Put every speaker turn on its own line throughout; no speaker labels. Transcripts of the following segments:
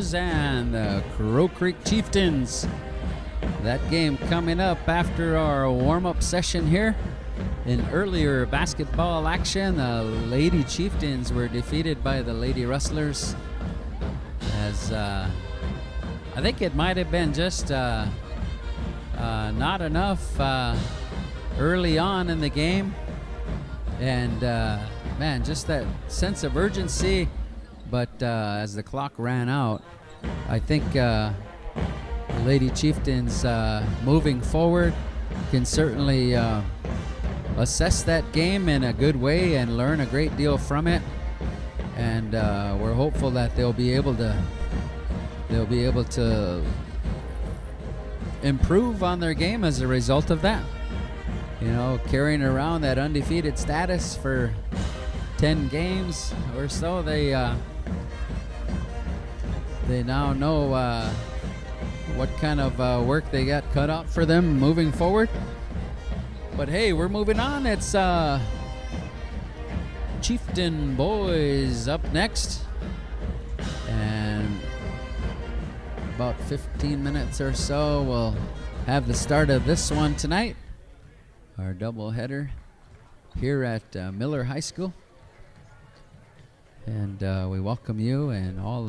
Rustlers and the Crow Creek Chieftains. That game coming up after our warm-up session here. In earlier basketball action, the Lady Chieftains were defeated by the Lady Rustlers. As I think it might have been just not enough early on in the game. And man, just that sense of urgency. But as the clock ran out, I think the Lady Chieftains moving forward can certainly assess that game in a good way and learn a great deal from it. And we're hopeful that they'll be able to improve on their game as a result of that. You know, carrying around that undefeated status for 10 games or so, they now know what kind of work they got cut out for them moving forward. But hey, we're moving on. It's Chieftain boys up next, and about 15 minutes or so we'll have the start of this one tonight, our double header here at Miller High School. And we welcome you and all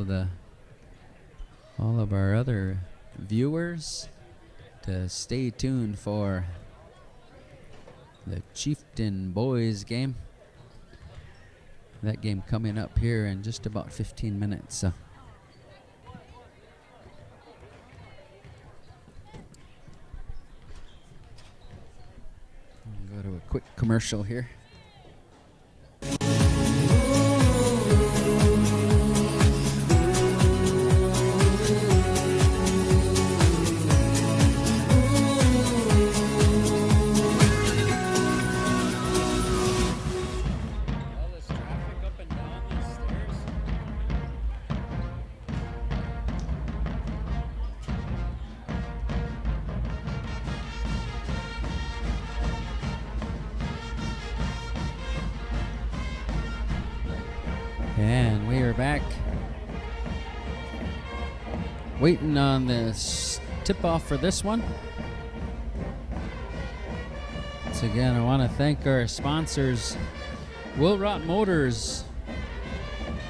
of our other viewers to stay tuned for the Chieftain boys game. That game coming up here in just about 15 minutes. So. Go to a quick commercial here. And we are back, waiting on the tip-off for this one. Once again, I want to thank our sponsors, Wilrott Motors,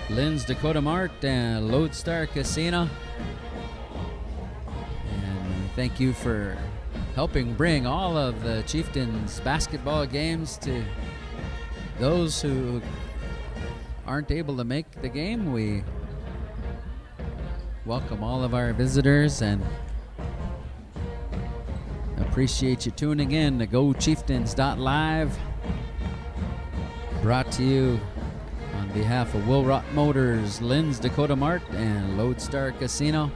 Lynn's Dakota Mart, and Lodestar Casino. And thank you for helping bring all of the Chieftains basketball games to those who aren't able to make the game. We welcome all of our visitors and appreciate you tuning in to GoChieftains.live. Brought to you on behalf of Wilrott Motors, Lynn's Dakota Mart, and Lodestar Casino.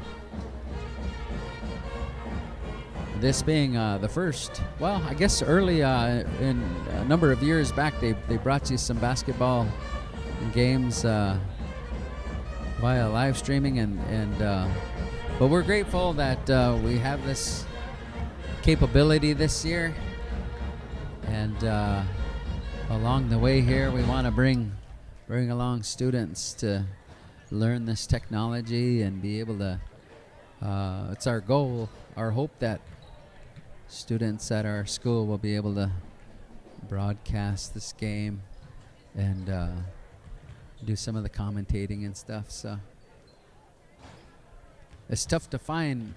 This being the first, well, I guess early in a number of years back, they brought you some basketball games via live streaming, but we're grateful that we have this capability this year, and along the way here we want to bring along students to learn this technology and be able to it's our goal, our hope, that students at our school will be able to broadcast this game and do some of the commentating and stuff. So it's tough to find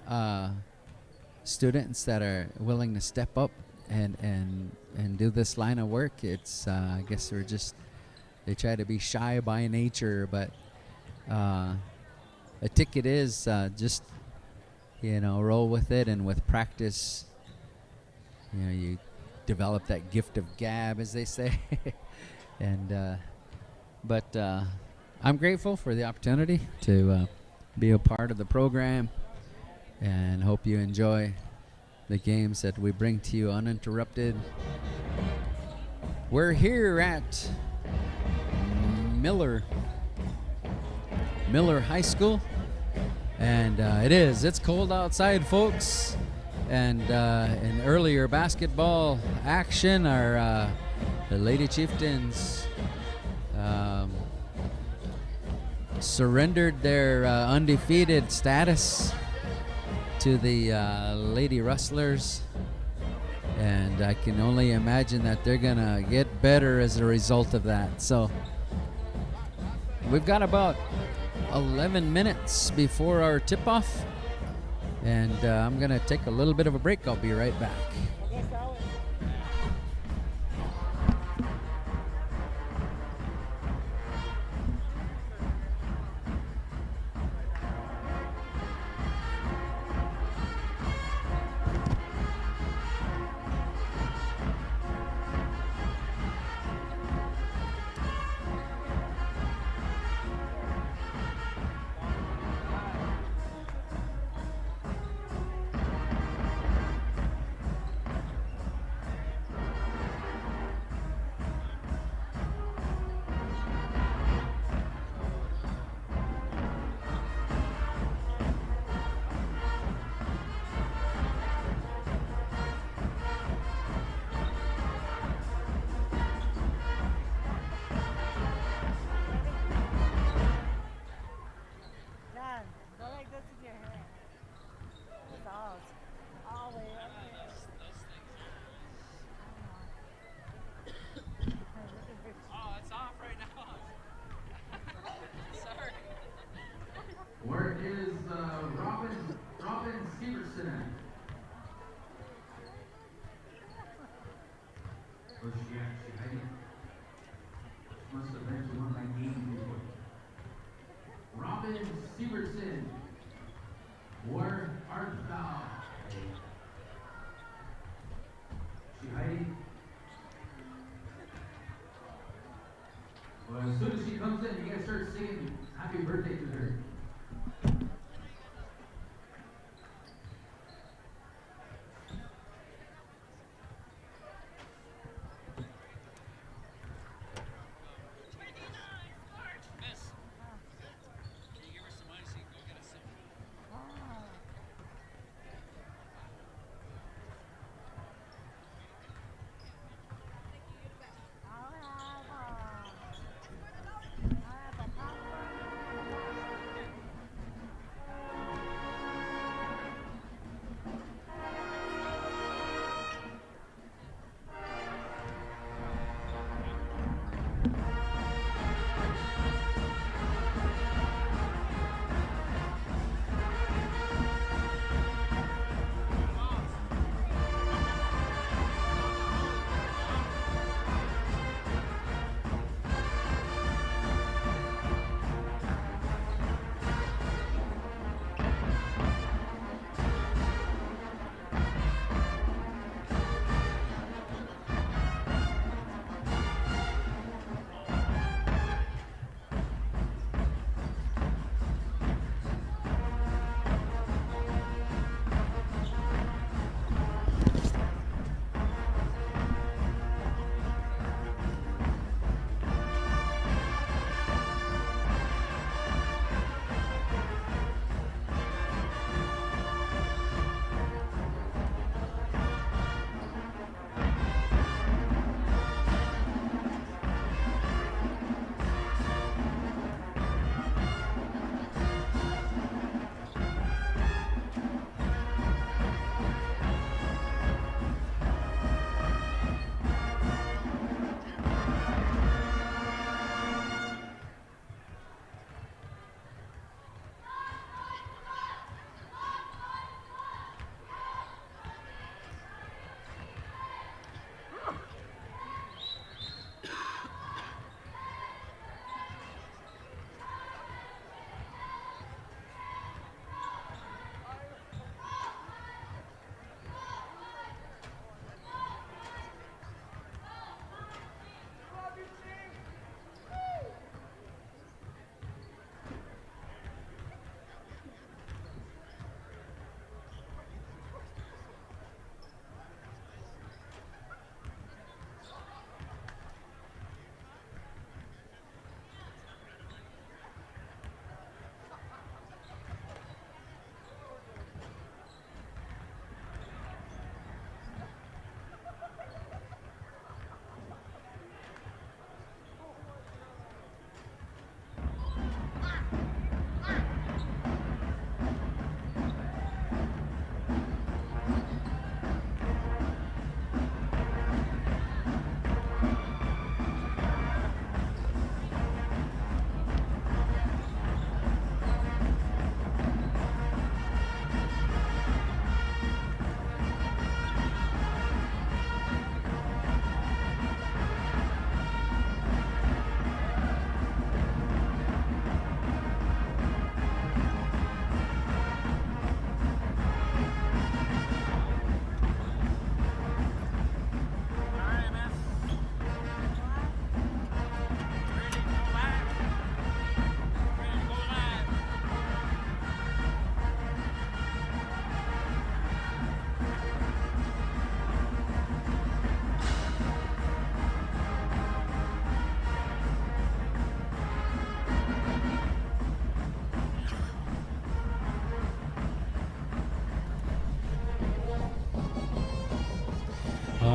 students that are willing to step up and do this line of work. It's I guess they try to be shy by nature, but a ticket is just, you know, roll with it, and with practice, you know, you develop that gift of gab, as they say. And but I'm grateful for the opportunity to be a part of the program, and hope you enjoy the games that we bring to you uninterrupted. We're here at Miller High School, and it's cold outside, folks. And in earlier basketball action, our the Lady Chieftains surrendered their undefeated status to the Lady Rustlers. And I can only imagine that they're going to get better as a result of that. So we've got about 11 minutes before our tip-off. And I'm going to take a little bit of a break. I'll be right back.
Where is Robin Stevenson? Where's she at? She hiding? Must have been to one of my games before. Robin Stevenson, where art thou? She hiding? Well, as soon as she comes in, you guys start singing happy birthday to her.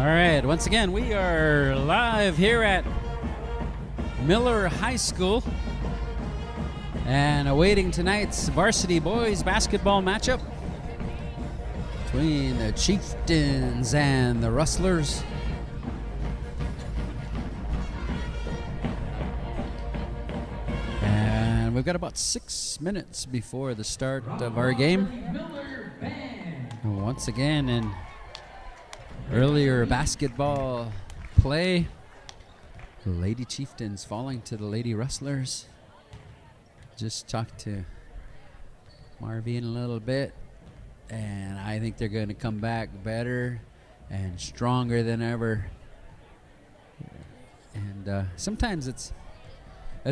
All right, once again, we are live here at Miller High School and awaiting tonight's varsity boys basketball matchup between the Chieftains and the Rustlers. And we've got about 6 minutes before the start of our game. And once again, in earlier basketball play, the Lady Chieftains falling to the Lady Rustlers. Just talked to Marvin a little bit, and I think they're going to come back better and stronger than ever. And sometimes it's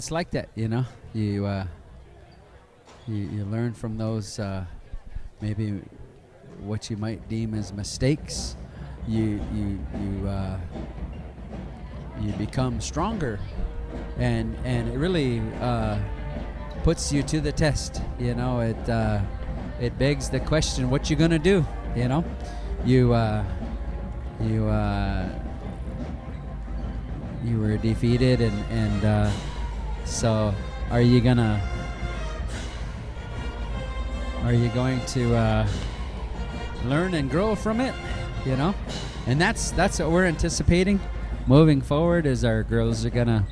like that, you know. You learn from those maybe what you might deem as mistakes. You become stronger, and it really puts you to the test. You know, it begs the question, what you gonna do? You know, you were defeated, and so are you going to learn and grow from it? You know, and that's what we're anticipating moving forward. Is our girls are gonna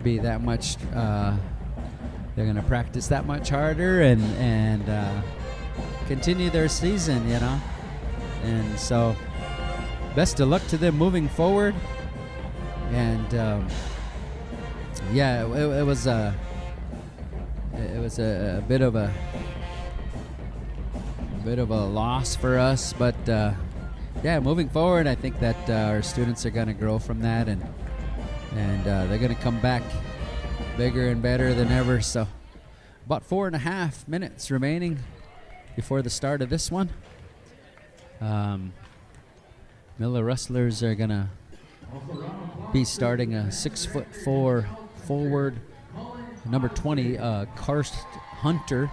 be that much. They're gonna practice that much harder and continue their season. You know, and so best of luck to them moving forward. And yeah, it was a bit of a loss for us, but yeah, moving forward, I think that our students are going to grow from that, and they're going to come back bigger and better than ever. So about 4.5 minutes remaining before the start of this one. Miller Rustlers are going to be starting a 6'4" forward, number 20, Karst Hunter.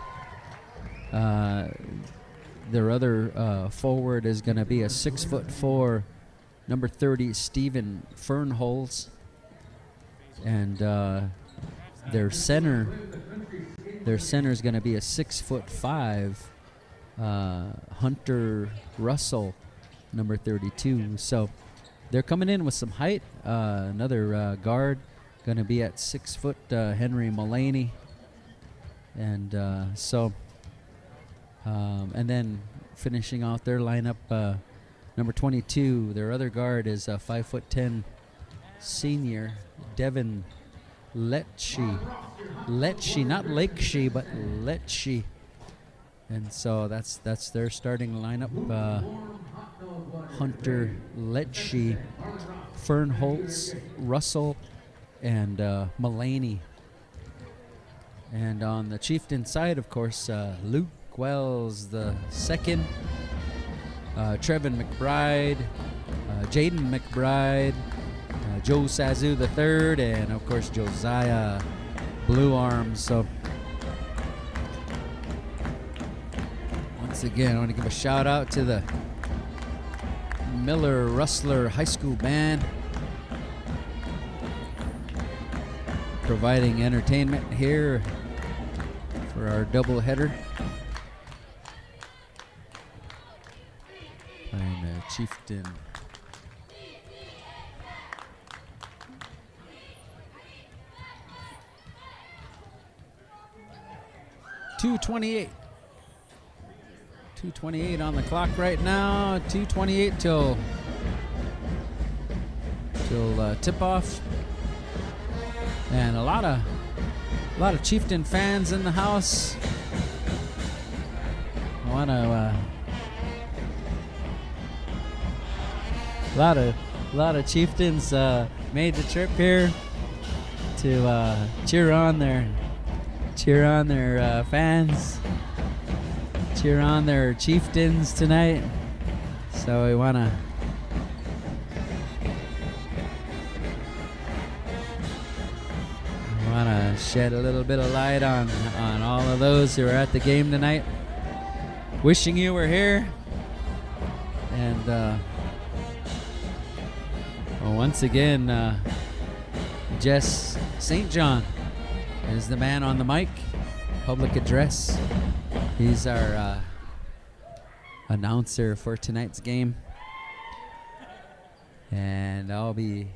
Their other forward is going to be a 6'4", number 30, Stephen Fernholz. And their center is going to be a 6'5", Hunter Russell, number 32. So they're coming in with some height. Another guard going to be at 6 foot, Henry Mullaney. And and then finishing out their lineup, number 22, their other guard is a 5'10" senior, Devin Letchie. Letchie, not Lakeshie, but Letchie. And so that's their starting lineup. Hunter, Letchie, Fernholz, Russell, and Mullaney. And on the Chieftain side, of course, Luke Wells the second, Trevin McBride, Jaden McBride, Joe Sazu the third, and of course Josiah Blue Arms. So once again, I want to give a shout out to the Miller Rustler High School Band, providing entertainment here for our doubleheader. Playing the Chieftain. .228 on the clock right now. 2:28 till tip off, and a lot of Chieftain fans in the house. I want to a lot of Chieftains made the trip here to cheer on their fans, cheer on their Chieftains tonight. So we want to shed a little bit of light on all of those who are at the game tonight. Wishing you were here, and Well, once again, Jess St. John is the man on the mic. Public address. He's our announcer for tonight's game. And I'll be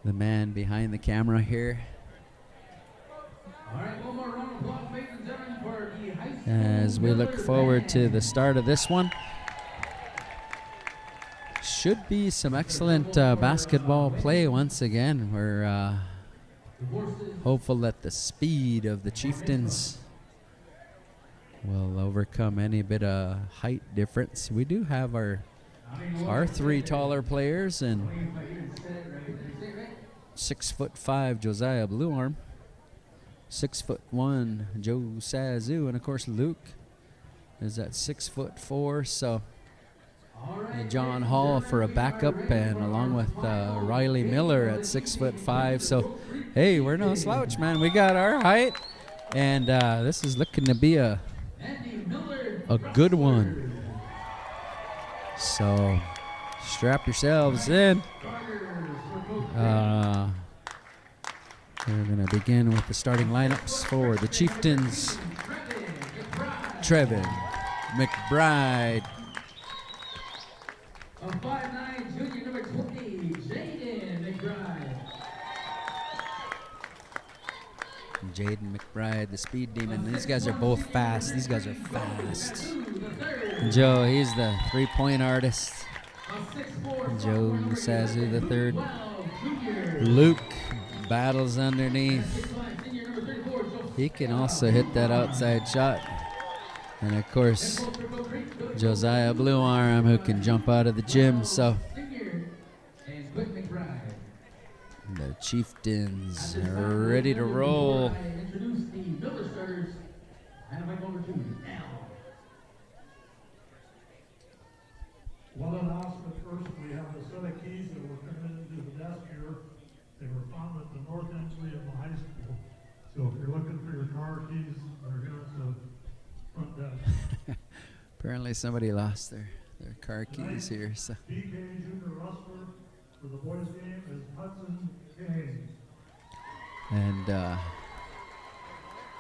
the man behind the camera here.
All right, one more round of applause, ladies and gentlemen, for the high school
As we look
Miller
forward to
band.
the start of this one. Should be some excellent basketball play once again. We're hopeful that the speed of the Chieftains will overcome any bit of height difference. We do have our three taller players, and 6'5" Josiah Bluearm, 6'1" Joe Sazu, and of course Luke is at 6'4". So John Hall for a backup, and along with Riley Miller at 6'5". So hey, we're no slouch, man. We got our height, and this is looking to be a good one. So strap yourselves in. We're going to begin with the starting lineups for the Chieftains. Trevin McBride.
A 5'9" junior, number 20, Jaden McBride.
Jaden McBride, the speed demon. These guys are both fast. These guys are fast. Joe, he's the three-point artist. Joe Sazu the third. Luke battles underneath. He can also hit that outside shot. And of course, Josiah Bluearm, who can jump out of the gym. So the Chieftains are ready to roll.
Introduce the Miller starters. And I'm over to now.
Well announced, but first we have a set of keys that were coming into the desk here. They were found at the north entry of the high school. So if you're looking for your car keys, they're here at the front desk.
Apparently somebody lost their car keys here. So
BK Junior Rustler for the boys game is Hudson Kane.
and I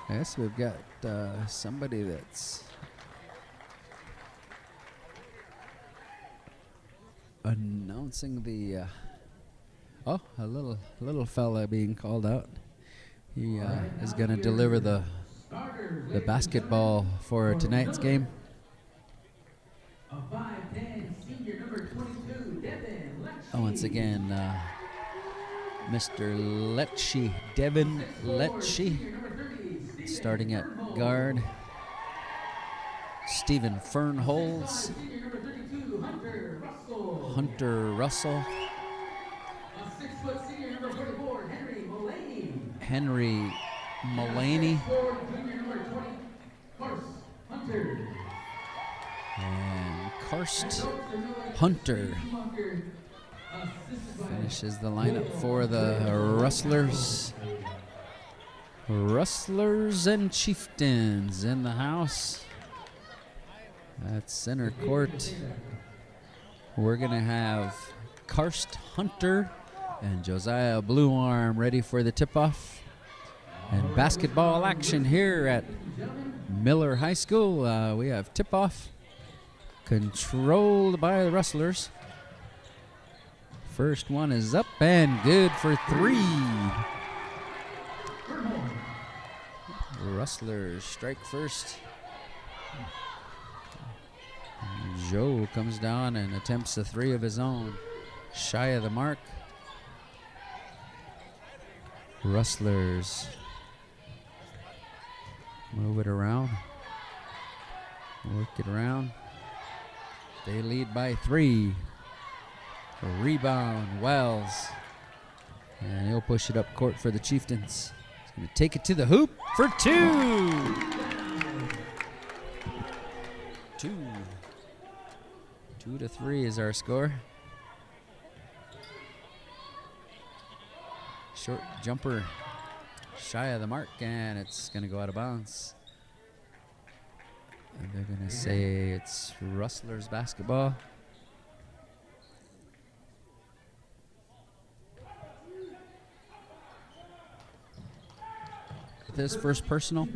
guess we've got somebody that's announcing the a little fella being called out. He is going to deliver the basketball for tonight's game.
A 5'10" senior, number 22, Devin Lecce.
Once again, Mr. Lecce, Devin Lecce, starting at guard. Stephen Fernholz,
Senior, number 32,
Hunter Russell,
A 6' senior, number 44,
Henry Mullaney,
junior, number 20, Karst Hunter.
and Karst Hunter finishes the lineup for the Rustlers. Rustlers and Chieftains in the house. At center court, we're going to have Karst Hunter and Josiah Bluearm ready for the tip-off. And basketball action here at Miller High School. We have tip-off controlled by the Rustlers. First one is up and good for three. Rustlers strike first. Joe comes down and attempts a three of his own. Shy of the mark. Rustlers move it around. Work it around. They lead by three. A rebound, Wells. And he'll push it up court for the Chieftains. He's going to take it to the hoop for two. 2-3 is our score. Short jumper, shy of the mark, and it's going to go out of bounds. And they're going to say it's Rustlers basketball. his first personal.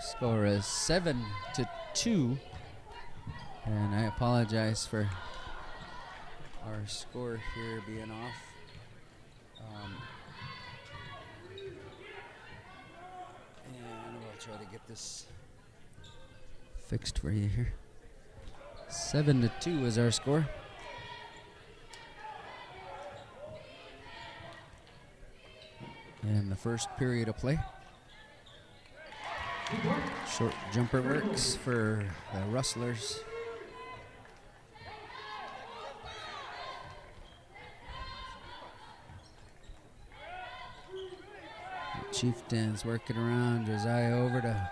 Score is 7-2. And I apologize for our score here being off. And we'll try to get this fixed for you here. 7-2 is our score. And the first period of play. Short jumper works for the Rustlers. The Chieftains working around. Josiah over to.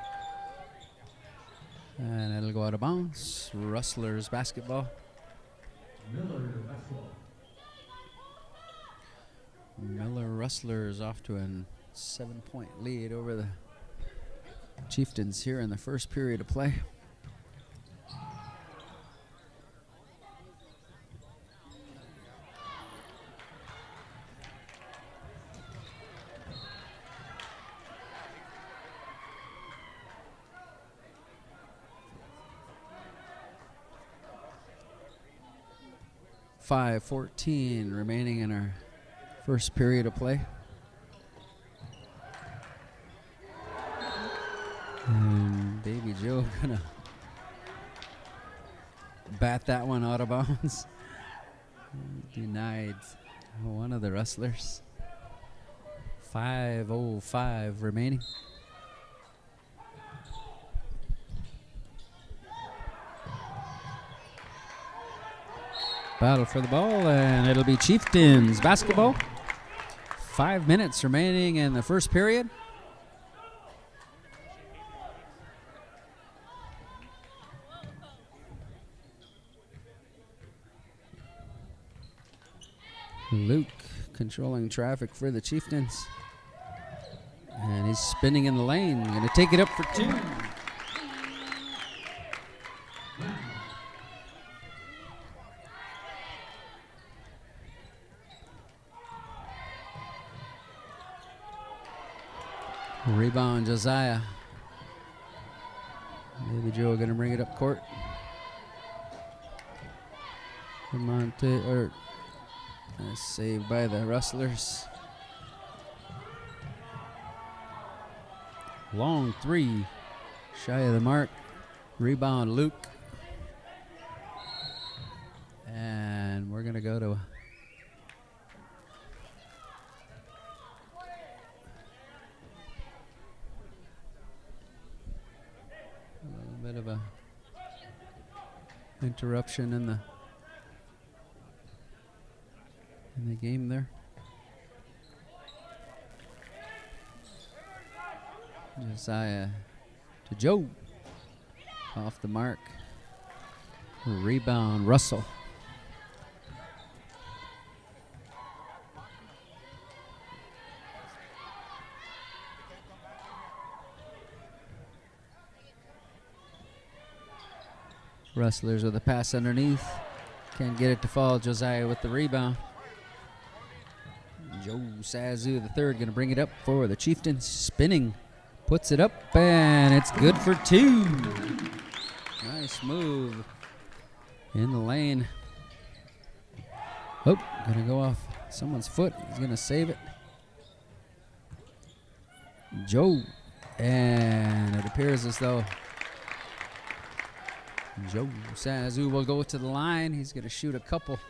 And it'll go out of bounds. Rustlers basketball. Miller Rustlers off to a 7-point lead over the Chieftains here in the first period of play. .5:14 remaining in our first period of play. And Baby Joe gonna bat that one out of bounds. Denied one of the Rustlers. 5:05 remaining. Battle for the ball, and it'll be Chieftains basketball. 5 minutes remaining in the first period. Luke controlling traffic for the Chieftains. And he's spinning in the lane. Going to take it up for two. Rebound, Josiah. Maybe Joe going to bring it up court. Saved by the Rustlers. Long three, shy of the mark. Rebound, Luke. And we're going to go to a little bit of a interruption in the game there. Josiah to Joe. Off the mark. Rebound, Russell. Rustlers with a pass underneath. Can't get it to fall. Josiah with the rebound. Joe Sazu the third going to bring it up for the Chieftains. Spinning. Puts it up, and it's good for two. Nice move in the lane. Oh, going to go off someone's foot. He's going to save it. Joe. And it appears as though Joe Sazu will go to the line. He's going to shoot a couple.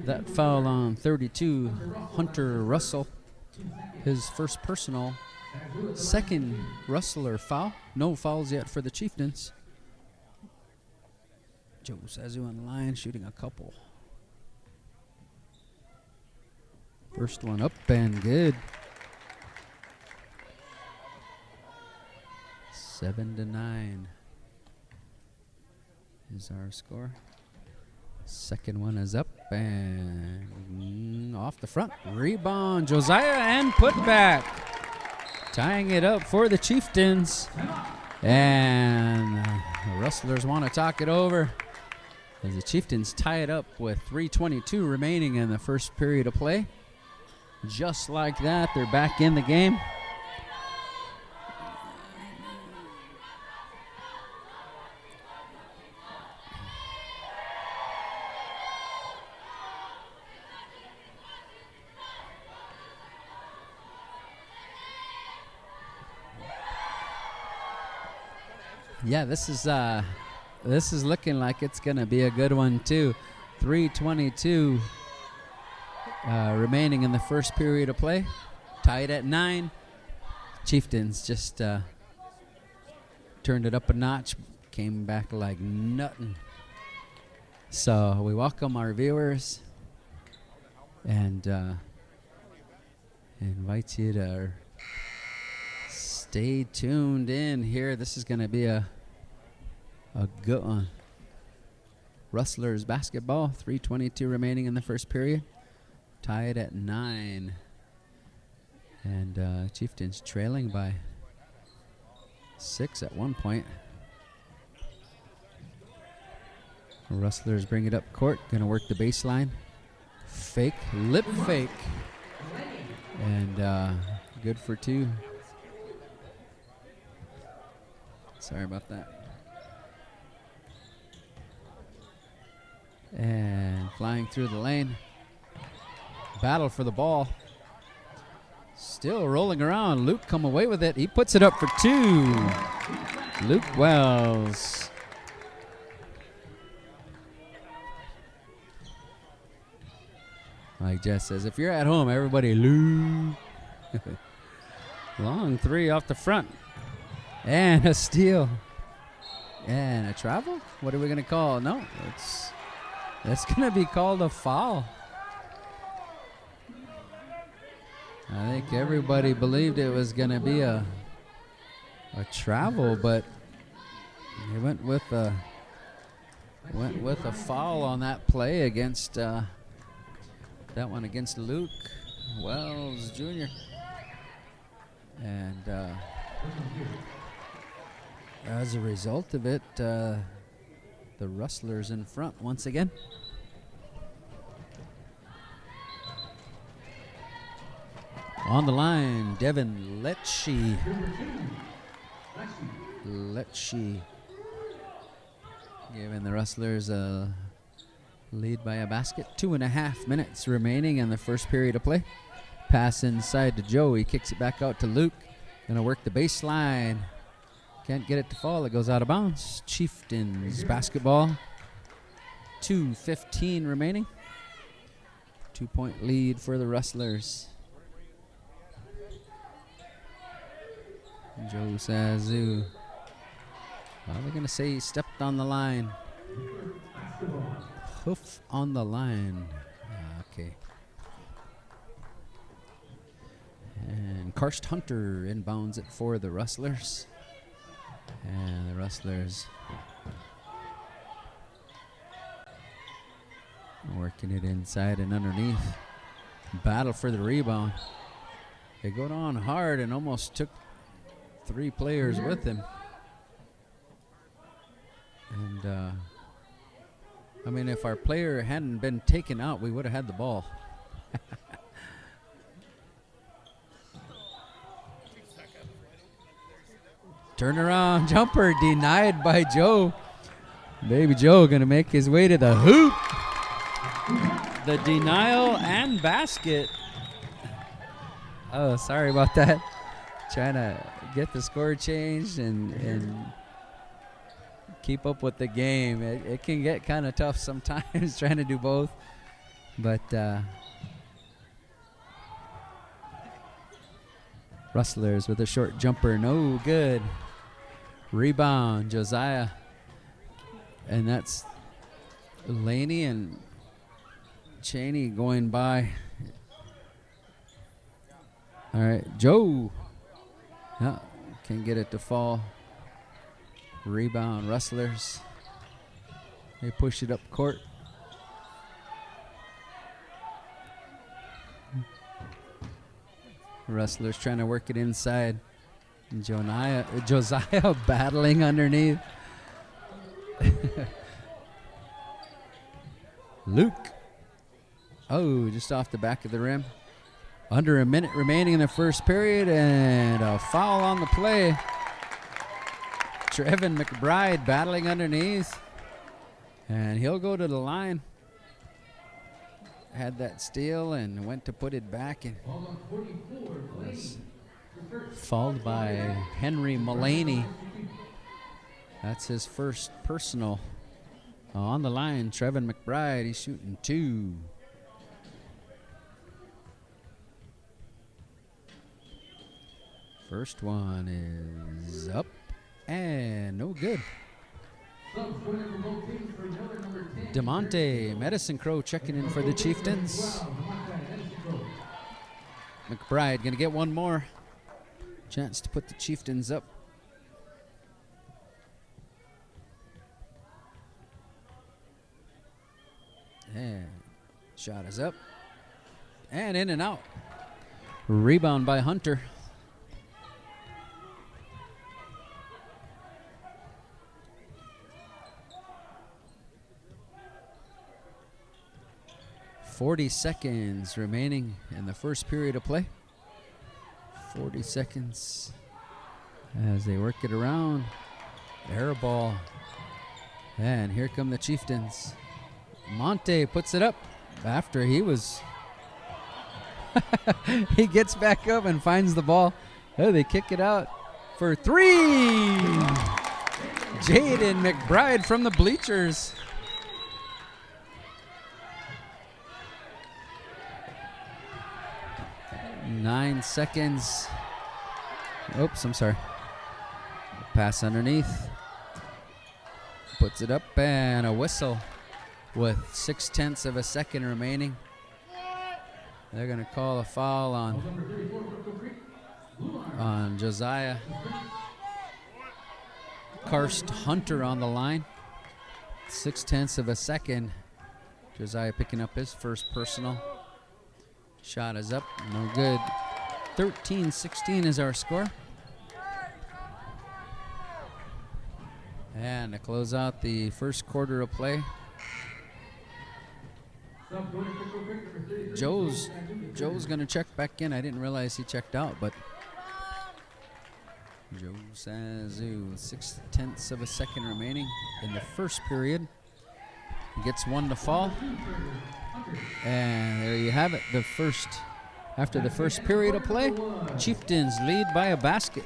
That foul on 32, Hunter Russell. His first personal. Second Rustler foul. No fouls yet for the Chieftains. Joe Sazu on the line, shooting a couple. First one up and good. 7-9 is our score. Second one is up and off the front. Rebound, Josiah, and put back. Tying it up for the Chieftains. And the Rustlers want to talk it over. As the Chieftains tie it up with 3:22 remaining in the first period of play. Just like that, they're back in the game. Yeah, this is looking like it's gonna be a good one too. 3:22 remaining in the first period of play. Tied at 9. Chieftains just turned it up a notch, came back like nothing. So we welcome our viewers and invite you to stay tuned in here. This is going to be a good one. Rustlers basketball, 3:22 remaining in the first period. Tied at 9. And Chieftains trailing by 6 at one point. Rustlers bring it up court. Going to work the baseline. Fake, lip fake. And good for 2. Sorry about that. And flying through the lane. Battle for the ball. Still rolling around. Luke come away with it. He puts it up for 2. Luke Wells. Like Jess says, if you're at home, everybody Luke. Long 3 off the front. And a steal. And a travel? What are we going to call? No, that's going to be called a foul. I think everybody believed it was going to be a travel, but they went with a foul on that play against that one against Luke Wells Jr. And as a result of it, the Rustlers in front once again. On the line, Devin Lecce. Giving the Rustlers a lead by a basket. 2.5 minutes remaining in the first period of play. Pass inside to Joe. He kicks it back out to Luke. Gonna work the baseline. Can't get it to fall. It goes out of bounds. Chieftains basketball. 2:15 remaining. 2-point lead for the Rustlers. Joe Sazu. Well, they're going to say he stepped on the line. Hoof on the line. Okay. And Karst Hunter inbounds it for the Rustlers. And the Rustlers working it inside and underneath. Battle for the rebound. They go down hard and almost took 3 players with him. And I mean, if our player hadn't been taken out, we would have had the ball. Turnaround jumper denied by Joe. Baby Joe gonna make his way to the hoop. The denial and basket. Oh, sorry about that. Trying to get the score changed and keep up with the game. It can get kind of tough sometimes trying to do both. But Rustlers with a short jumper, no good. Rebound, Josiah. And that's Laney and Cheney going by. All right, Joe. Yeah, can't get it to fall. Rebound, Rustlers. They push it up court. Rustlers trying to work it inside. And Josiah battling underneath. Luke. Oh, just off the back of the rim. Under a minute remaining in the first period, and a foul on the play. Trevin McBride battling underneath, and he'll go to the line. Had that steal and went to put it back, and was fouled by Henry Mullaney. That's his first personal. On the line, Trevin McBride, he's shooting 2. First one is up and no good. DeMonte Medicine Crow checking in for the Chieftains. McBride gonna get one more chance to put the Chieftains up. And shot is up and in and out. Rebound by Hunter. .40 seconds remaining in the first period of play. 40 seconds as they work it around. Air ball. And here come the Chieftains. Monte puts it up after he was... he gets back up and finds the ball. Oh, they kick it out for 3! Jaden McBride from the bleachers. Nine seconds. Oops, I'm sorry. Pass underneath. Puts it up and a whistle with 0.6 of a second remaining. They're going to call a foul on Josiah. Karst Hunter on the line. 0.6 of a second. Josiah picking up his first personal. Shot is up, no good. 13-16 is our score. And to close out the first quarter of play, Joe's going to check back in. I didn't realize he checked out, but Joe Sazu, 0.6 of a second remaining in the first period. He gets one to fall. And there you have it. After the first period of play, Chieftains lead by a basket.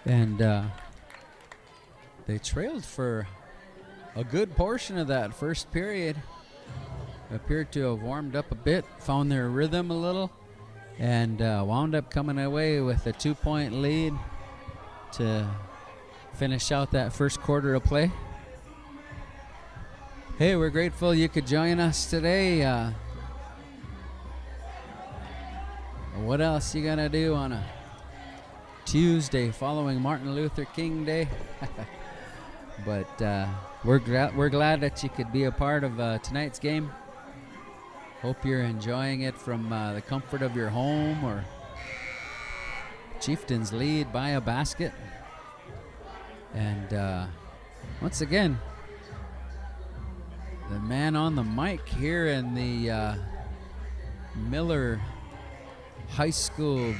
And they trailed for a good portion of that first period. Appeared to have warmed up a bit, found their rhythm a little, and wound up coming away with a 2-point lead to finish out that first quarter of play. Hey, we're grateful you could join us today. What else you gonna do on a Tuesday following Martin Luther King Day? But we're glad that you could be a part of tonight's game. Hope you're enjoying it from the comfort of your home, or Chieftains lead by a basket. And once again, the man on the mic here in the Miller High School.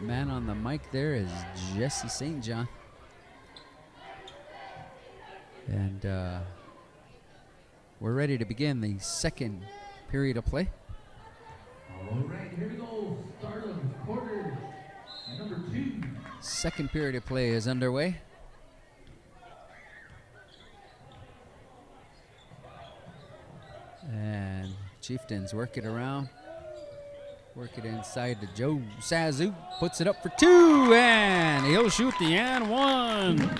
Man on the mic there is Jesse St. John. And we're ready to begin the second period of play.
All right, here we go. Start of quarter number 2.
Second period of play is underway. And Chieftains work it around. Work it inside to Joe Sazu. Puts it up for 2, and he'll shoot the and 1.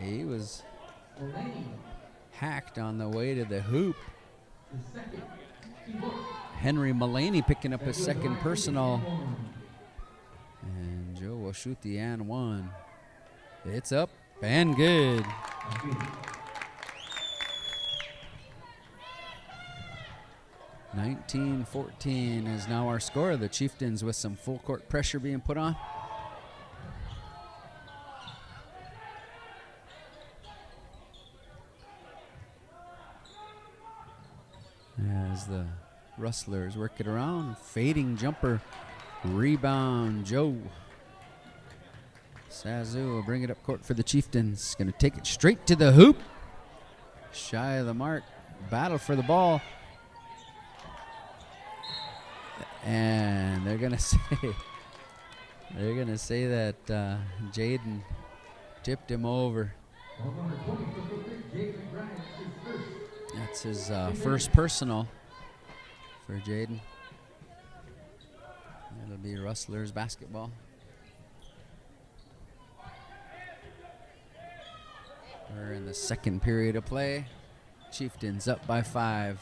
He was hacked on the way to the hoop. Henry Mullaney picking up his second personal. And Joe will shoot the and 1. It's up and good. 19-14 is now our score. The Chieftains with some full court pressure being put on. as the Rustlers work it around. Fading jumper. Rebound, Joe. Sazu will bring it up court for the Chieftains. Going to take it straight to the hoop. Shy of the mark. Battle for the ball. And they're going to say that Jaden tipped him over. That's his first personal for Jaden. It'll be Rustlers basketball. We're in the second period of play. Chieftains up by 5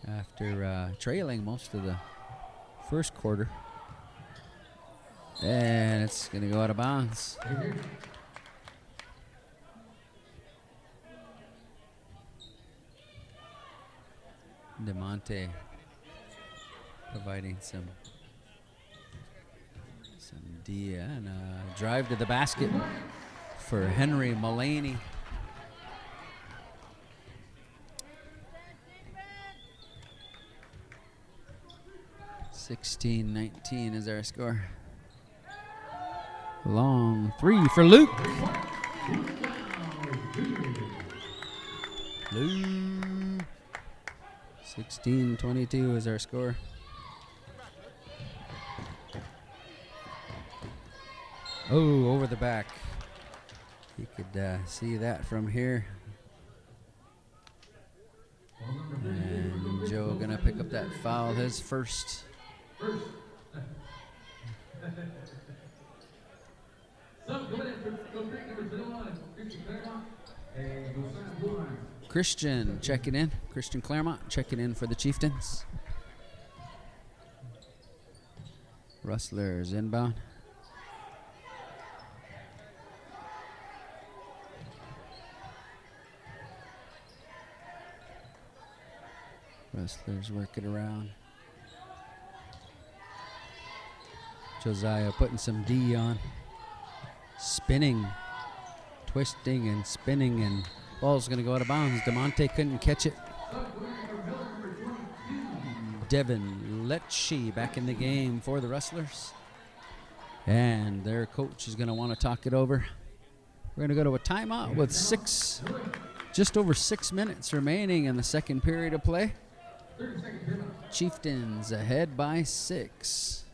after trailing most of the first quarter. And it's going to go out of bounds. DeMonte providing some D and a drive to the basket for Henry Mullaney. (16-19) is our score. Long three for Luke. Luke. 16-22 is our score. Oh, over the back. You could see that from here. And Joe gonna pick up that foul, his first. Christian checking in. Christian Claremont checking in for the Chieftains. Rustlers inbound. Rustlers work it around. Josiah putting some D on. Spinning, twisting and spinning, and ball's going to go out of bounds. DeMonte couldn't catch it. Devin Lecce back in the game for the Rustlers. And their coach is going to want to talk it over. We're going to go to a timeout with just over 6 minutes remaining in the second period of play. Chieftains ahead by 6.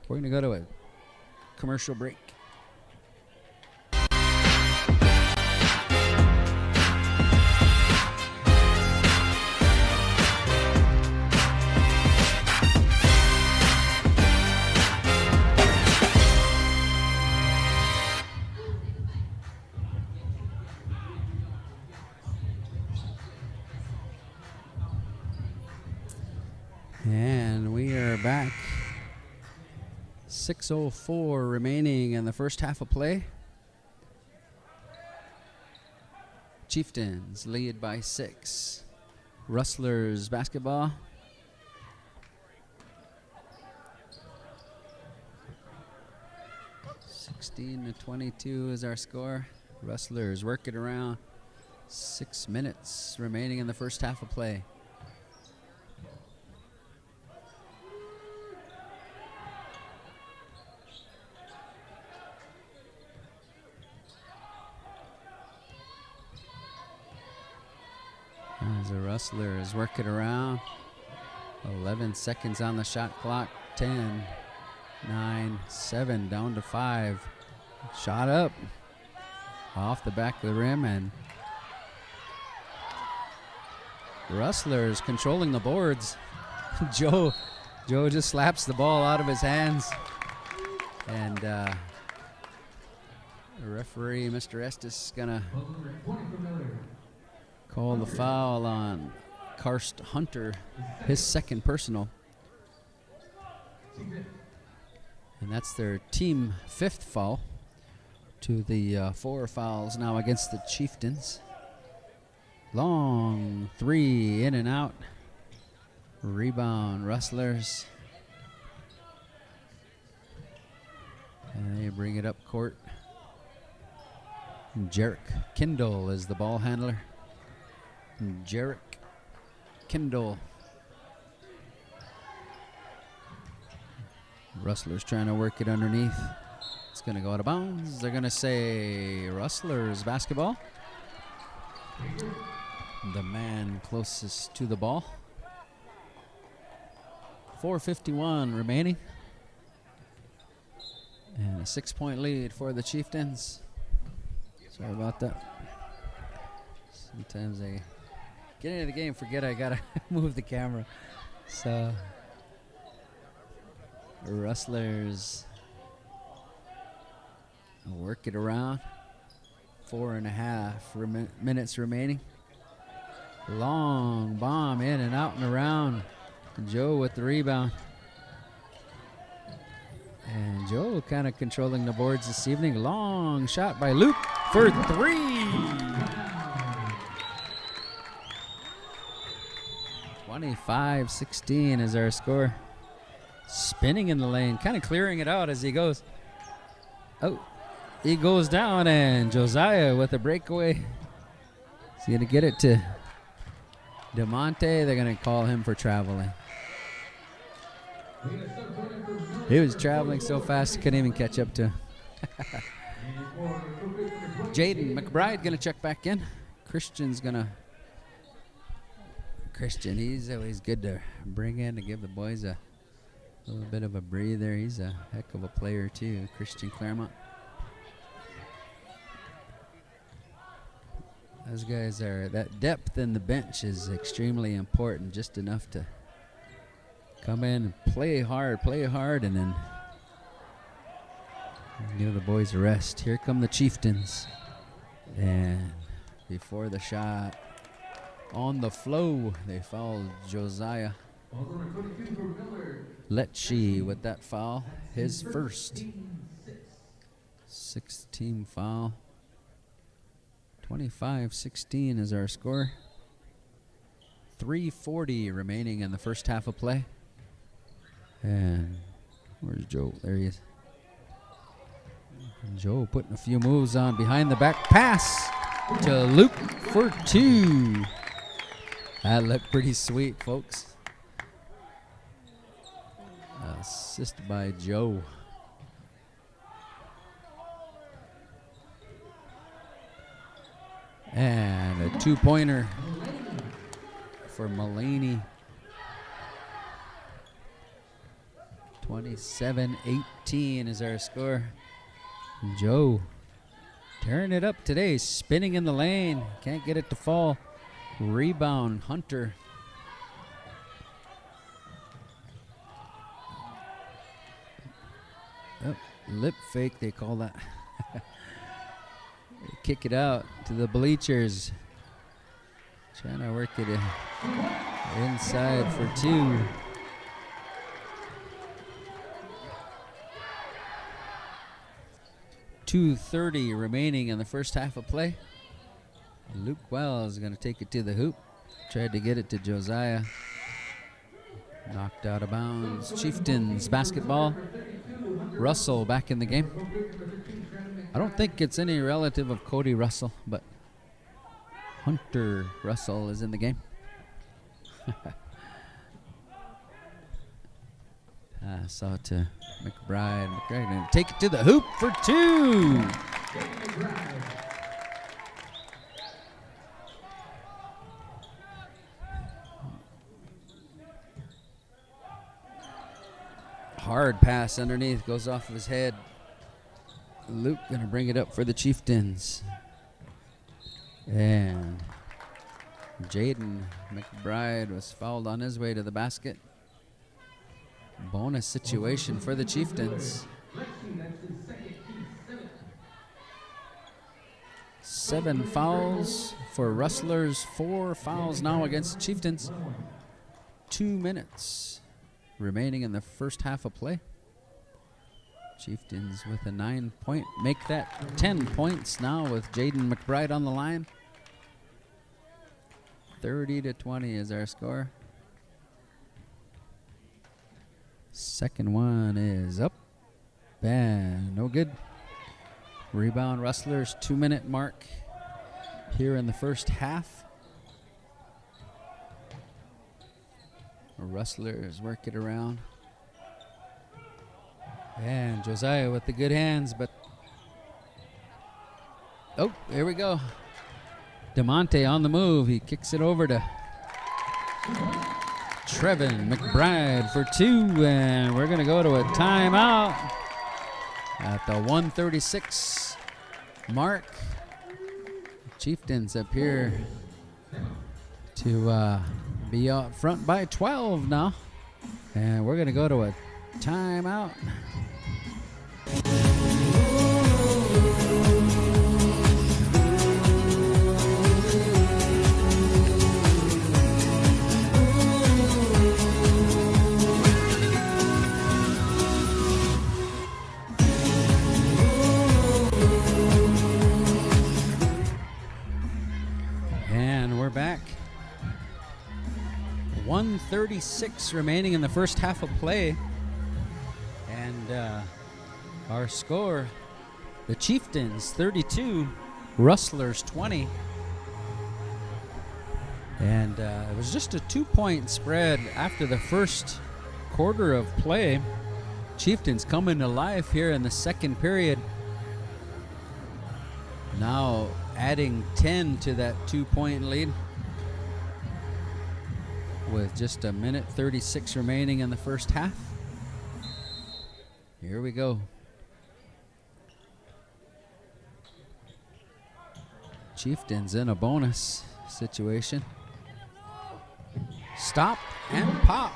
We're going to go to a commercial break. And we are back. 6:04 remaining in the first half of play. Chieftains lead by 6. Rustlers basketball. (16-22) is our score. Rustlers work it around. 6 minutes remaining in the first half of play. As the Rustlers work it around. 11 seconds on the shot clock. 10, 9, 7, down to 5. Shot up. Off the back of the rim, and Rustlers controlling the boards. Joe just slaps the ball out of his hands. And the referee, Mr. Estes, is going to call the foul on Karst Hunter, his second personal. And that's their team 5th foul to the 4 fouls now against the Chieftains. Long 3 in and out. Rebound Rustlers. And they bring it up court. Jarek Kindle is the ball handler. Jarek Kendall. Rustlers trying to work it underneath. It's going to go out of bounds. They're going to say Rustlers basketball. The man closest to the ball. 4:51 remaining. And a 6-point lead for the Chieftains. Sorry about that. Sometimes I get into the game, forget I gotta move the camera. So, Rustlers work it around. 4.5 minutes remaining. Long bomb in and out and around. Joe with the rebound. And Joe kind of controlling the boards this evening. Long shot by Luke for 3. 25-16 is our score. Spinning in the lane, kind of clearing it out as he goes. Oh, he goes down, and Josiah with a breakaway. He's going to get it to DeMonte. They're going to call him for traveling. He was traveling so fast he couldn't even catch up to him. Jaden McBride going to check back in. Christian's going to. Christian, he's always good to bring in to give the boys a little bit of a breather. He's a heck of a player too, Christian Claremont. Those guys are, that depth in the bench is extremely important, just enough to come in and play hard, and then give the boys a rest. Here come the Chieftains. And before the shot, on the flow, they fouled Josiah Lecce with that foul, his first 6-team foul. 25-16 is our score. 3:40 remaining in the first half of play. And where's Joe? There he is. And Joe putting a few moves on behind the back pass to Luke for 2. That looked pretty sweet, folks. Assist by Joe. And a 2-pointer for Mulaney. 27-18 is our score. Joe tearing it up today, spinning in the lane. Can't get it to fall. Rebound, Hunter. Oh, lip fake, they call that. Kick it out to the bleachers. Trying to work it inside for 2. .230 remaining in the first half of play. Luke Wells is going to take it to the hoop. Tried to get it to Josiah. Knocked out of bounds. Chieftains basketball. Russell back in the game. I don't think it's any relative of Cody Russell, but Hunter Russell is in the game. Saw it to McBride. McBride going to take it to the hoop for 2. Hard pass underneath, goes off of his head. Luke going to bring it up for the Chieftains. And Jaden McBride was fouled on his way to the basket. Bonus situation for the Chieftains. 7 fouls for Rustlers, 4 fouls now against the Chieftains. 2 minutes remaining in the first half of play. Chieftains with a 9-point, make that 10 points now with Jaden McBride on the line. 30-20 is our score. Second one is up and no good. Rebound Rustlers, 2-minute mark here in the first half. Rustlers work it around. And Josiah with the good hands, but oh, here we go. DeMonte on the move. He kicks it over to Trevin McBride for 2, and we're going to go to a timeout at the 1:36 mark. Chieftains up here to be out front by 12 now, and we're going to go to a timeout. And we're back. 1:36 remaining in the first half of play. And our score, the Chieftains 32, Rustlers 20. And it was just a 2-point spread after the first quarter of play. Chieftains coming to life here in the second period. Now adding 10 to that 2-point lead with just a minute 36 remaining in the first half. Here we go. Chieftains in a bonus situation. Stop and pop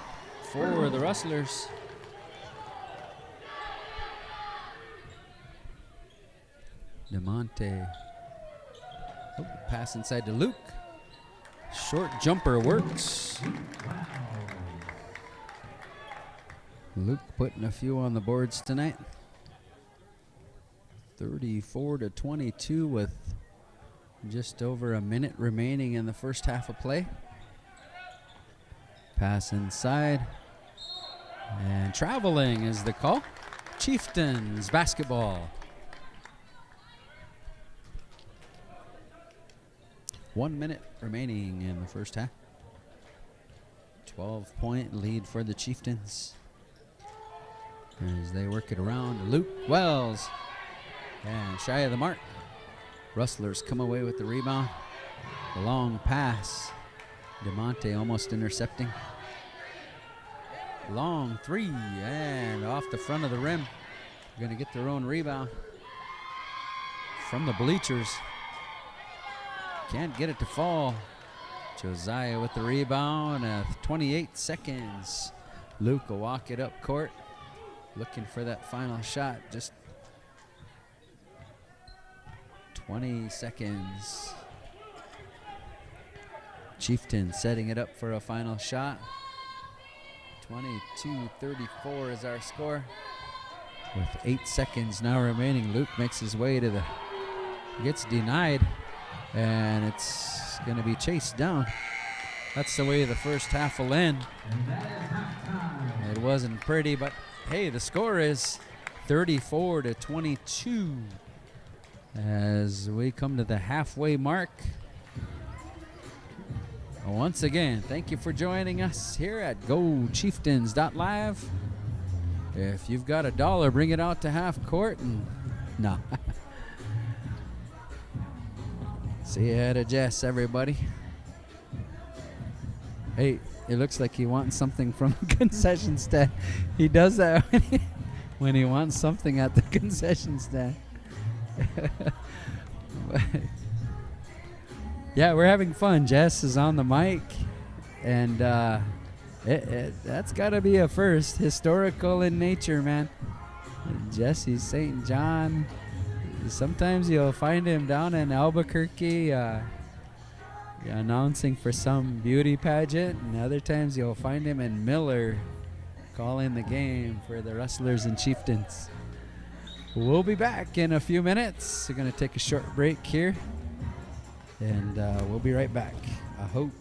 for the Rustlers. DeMonte. Oh, pass inside to Luke. Short jumper works. Luke putting a few on the boards tonight. 34-22 with just over a minute remaining in the first half of play. Pass inside. And traveling is the call. Chieftains basketball. 1 minute remaining in the first half. 12-point lead for the Chieftains as they work it around. Luke Wells, and shy of the mark. Rustlers come away with the rebound. The long pass. DeMonte almost intercepting. Long three, and off the front of the rim. Going to get their own rebound from the bleachers. Can't get it to fall. Josiah with the rebound. 28 seconds. Luke will walk it up court. Looking for that final shot. Just 20 seconds. Chieftain setting it up for a final shot. 22-34 is our score. With 8 seconds now remaining, Luke makes his way to the... Gets denied. And it's going to be chased down. That's the way the first half will end. It wasn't pretty, but hey, the score is 34-22 as we come to the halfway mark. Once again, thank you for joining us here at GoChieftains.live. If you've got $1, bring it out to half court. And no. See you at a Jess, everybody. Hey, it looks like he wants something from the concession stand. He does that when he wants something at the concession stand. Yeah, we're having fun. Jess is on the mic, and that's got to be a first. Historical in nature, man. Jesse St. John. Sometimes you'll find him down in Albuquerque announcing for some beauty pageant, and other times you'll find him in Miller calling the game for the Rustlers and Chieftains. We'll be back in a few minutes. We're going to take a short break here, and we'll be right back. I hope.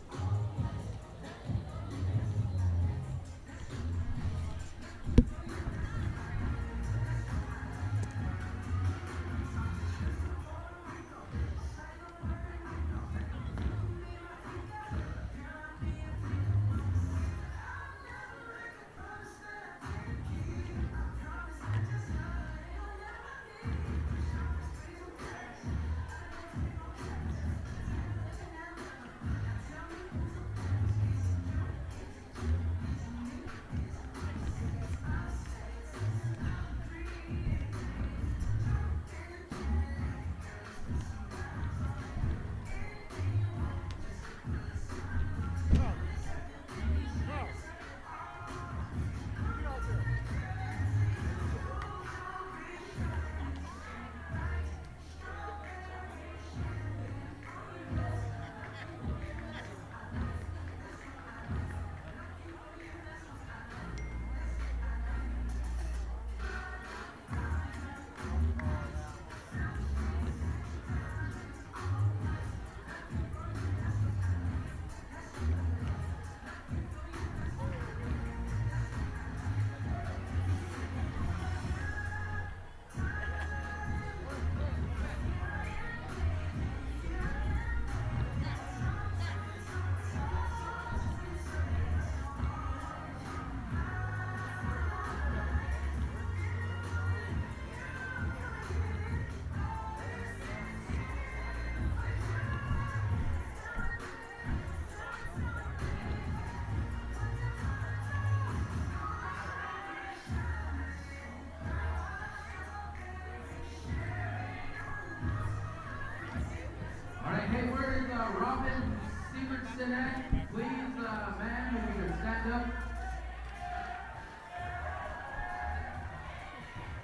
sit at, please, man, if you could stand up.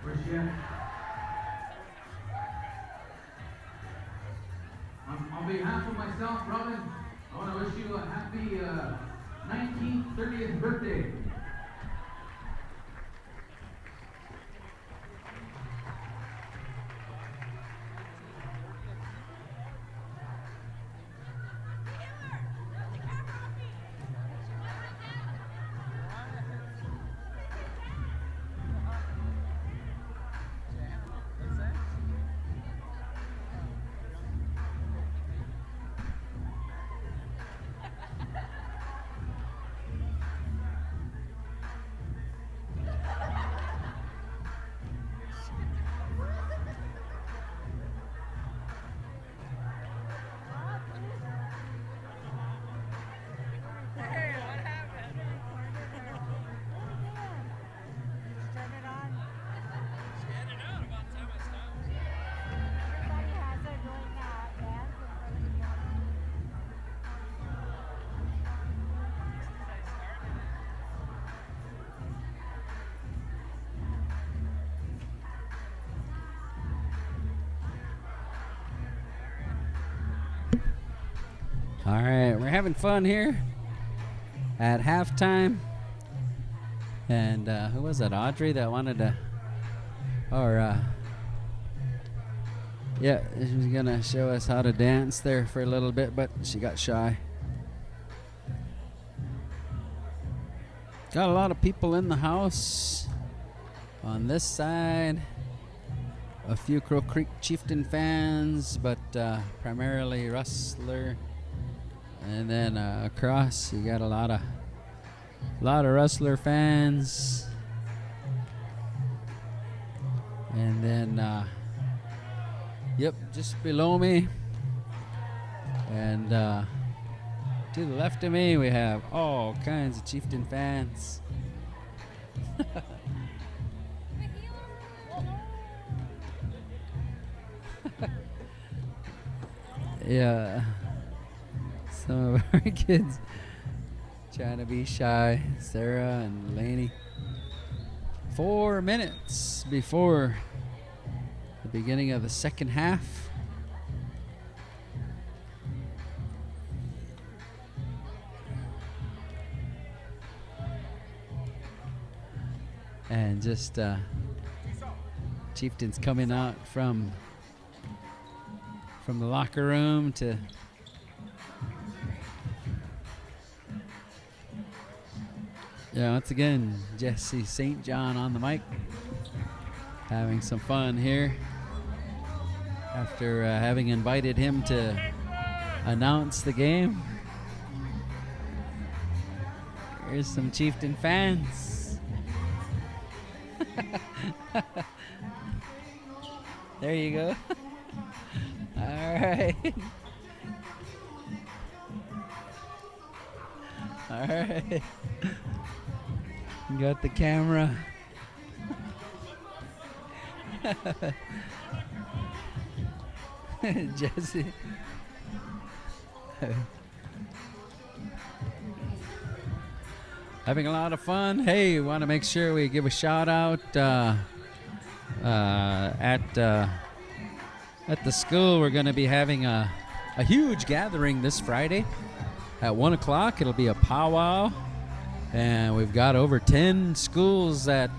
Where's she at? On behalf of myself, Robin, I want to wish you a happy 19th, 30th birthday.
All right, we're having fun here at halftime. And who was it? Audrey that wanted to, yeah, she was gonna show us how to dance there for a little bit, but she got shy. Got a lot of people in the house on this side. A few Crow Creek Chieftain fans, but primarily Rustler. And then across, you got a lot of Rustler fans. And then, yep, just below me. And to the left of me, we have all kinds of Chieftain fans. Yeah. Some of our kids trying to be shy. Sarah and Lainey. 4 minutes before the beginning of the second half. And just Chieftains coming out from the locker room to once again, Jesse St. John on the mic, having some fun here after having invited him to announce the game. Here's some Chieftain fans. There you go. All right. All right. You got the camera. Jesse. Having a lot of fun. Hey, we want to make sure we give a shout out at the school. We're going to be having a huge gathering this Friday at 1 o'clock. It'll be a powwow. And we've got over 10 schools that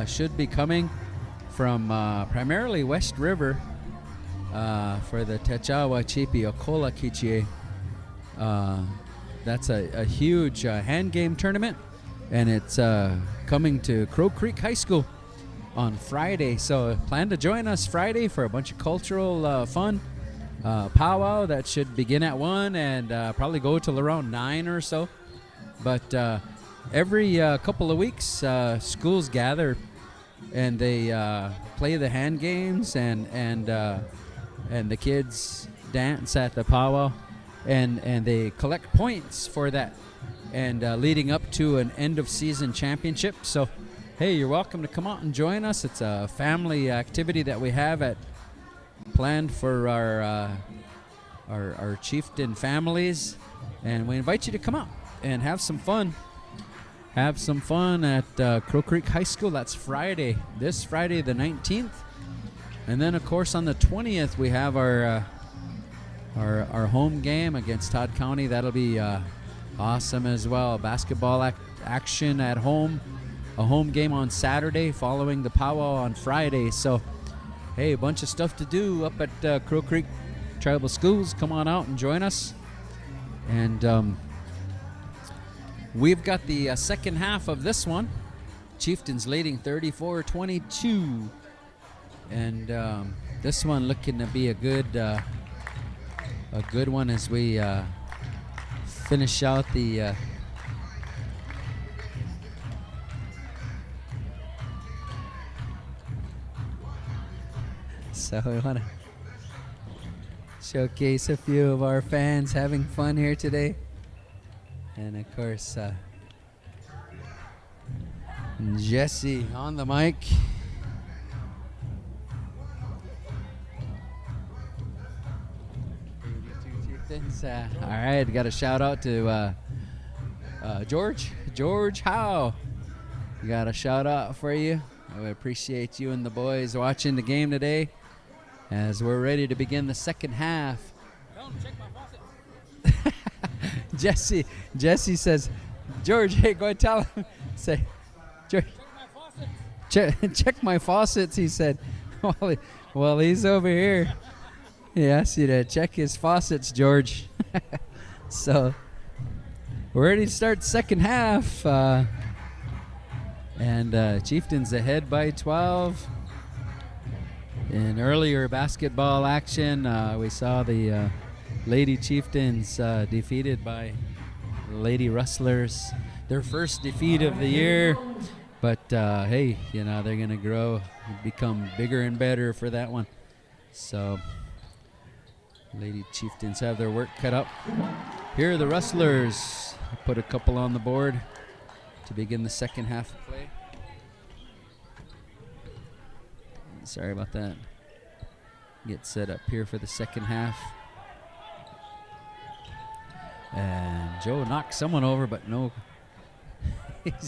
should be coming from primarily West River for the Techawa Chipi Okola Kichie. That's a huge hand game tournament, and it's coming to Crow Creek High School on Friday. So plan to join us Friday for a bunch of cultural fun. Powwow that should begin at 1 and probably go till around 9 or so. But every couple of weeks, schools gather and they play the hand games, and the kids dance at the powwow, and they collect points for that, and leading up to an end of season championship. So, hey, you're welcome to come out and join us. It's a family activity that we have planned for our our Chieftain families, and we invite you to come out and have some fun. Have some fun at Crow Creek High School. That's Friday, this Friday the 19th. And then, of course, on the 20th, we have our home game against Todd County. That'll be awesome as well. Basketball action at home. A home game on Saturday following the powwow on Friday. So, hey, a bunch of stuff to do up at Crow Creek Tribal Schools. Come on out and join us. And we've got the second half of this one. Chieftains leading 34-22. And this one looking to be a good one as we finish out the so we want to showcase a few of our fans having fun here today. And of course, Jesse on the mic. All right, got a shout out to George Howe. We got a shout out for you. We appreciate you and the boys watching the game today as we're ready to begin the second half.
Don't check my faucet.
Jesse says, George, hey, go ahead, tell him. Say, George, check my faucets, he said. Well, he's over here. He asked you to check his faucets, George. So, we're ready to start second half. And Chieftains ahead by 12. In earlier basketball action, we saw the Lady Chieftains defeated by Lady Rustlers. Their first defeat of the year. But, hey, you know, they're going to grow and become bigger and better for that one. So, Lady Chieftains have their work cut up. Here are the Rustlers. Put a couple on the board to begin the second half of play. Sorry about that. Get set up here for the second half. And Joe knocked someone over, but no.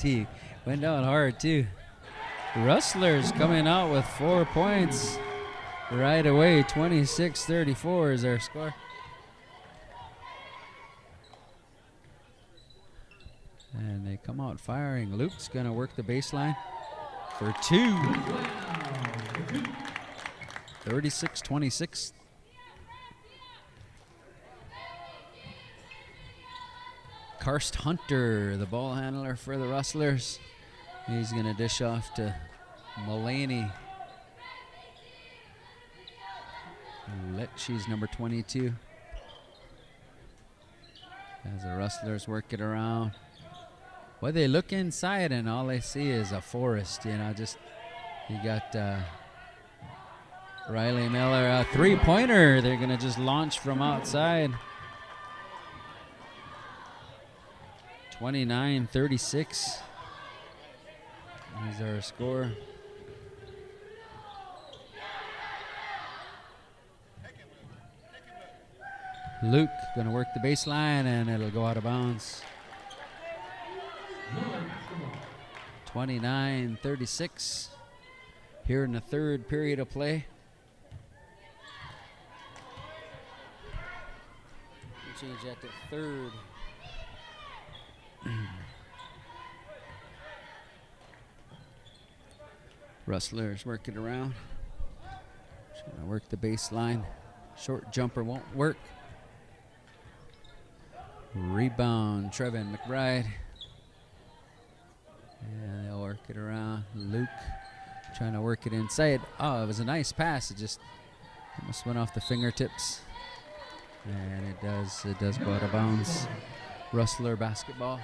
He went down hard, too. Rustlers coming out with 4 points right away. 26-34 is our score. And they come out firing. Luke's going to work the baseline for 2. 36-26. Karst Hunter, the ball handler for the Rustlers. He's going to dish off to Mulaney. She's number 22. As the Rustlers work it around. Well, they look inside and all they see is a forest, you know, just you got Riley Miller, a three-pointer. They're going to just launch from outside. 29-36 is our score. Luke going to work the baseline and it'll go out of bounds. 29-36 here in the third period of play. We'll change that to third. Rustlers working around. Trying to work the baseline. Short jumper won't work. Rebound, Trevin McBride. And they'll work it around. Luke trying to work it inside. Oh, it was a nice pass. It just almost went off the fingertips. And it does go out of bounds. Rustler basketball.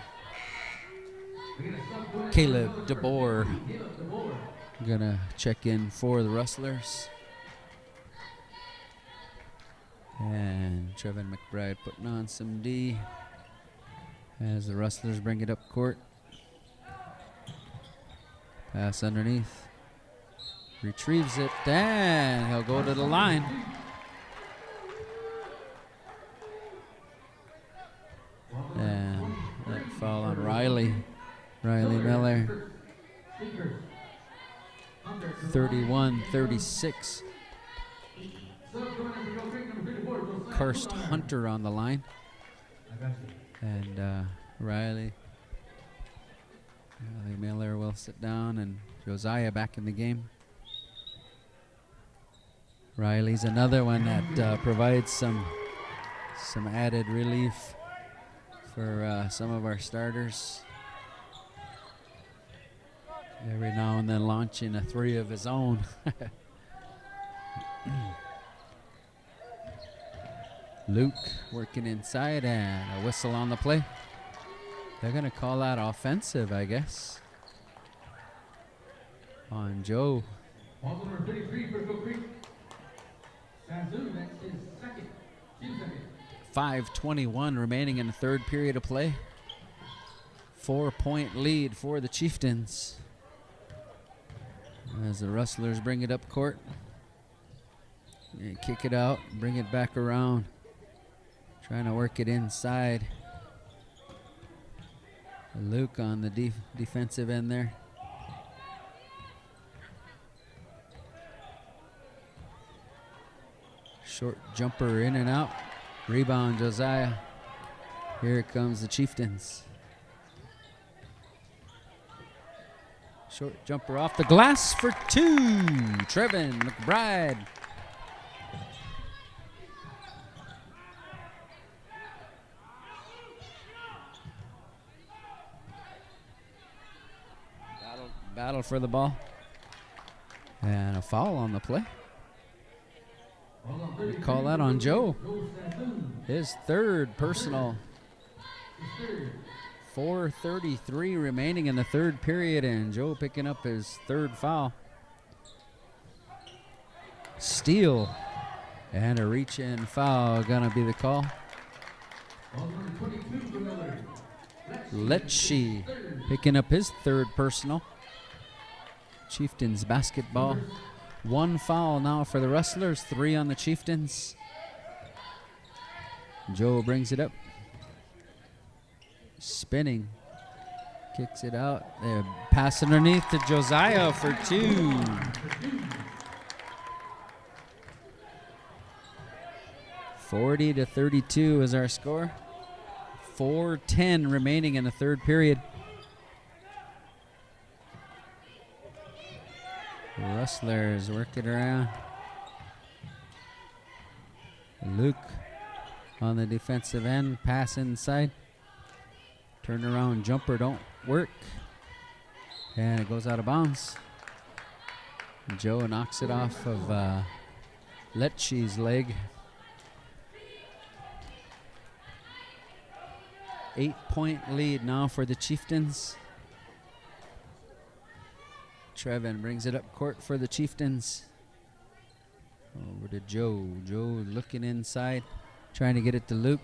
Caleb DeBoer gonna check in for the Rustlers. And Trevin McBride putting on some D as the Rustlers bring it up court. Pass underneath. Retrieves it, and he'll go to the line. foul on Riley. Riley Miller. 31-36. Karst Hunter on the line. And Riley Miller will sit down, and Josiah back in the game. Riley's another one that provides some added relief for some of our starters. Every now and then launching a three of his own. Luke working inside, and a whistle on the play. They're going to call that offensive, I guess, on Joe.
Ball number 33 for Goat Creek. Sanzu, that's his second. 2 seconds.
5:21 remaining in the third period of play. 4-point lead for the Chieftains. As the Rustlers bring it up court. And kick it out, bring it back around. Trying to work it inside. Luke on the defensive end there. Short jumper in and out. Rebound, Josiah. Here comes the Chieftains. Short jumper off the glass for 2. Trevin McBride. Battle for the ball. And a foul on the play. We call that on Joe. His third personal. 4:33 remaining in the third period, and Joe picking up his third foul. Steal and a reach-in foul gonna be the call. Lecce picking up his third personal. Chieftains basketball. 1 foul now for the Rustlers, 3 on the Chieftains. Joe brings it up. Spinning. Kicks it out. Pass underneath to Josiah for 2. (40-32) is our score. 4:10 remaining in the third period. Rustlers work it around. Luke on the defensive end, pass inside. Turn around jumper don't work. And it goes out of bounds. Joe knocks it off of Lecce's leg. 8-point lead now for the Chieftains. Trevin brings it up court for the Chieftains. Over to Joe. Joe looking inside, trying to get it to Luke.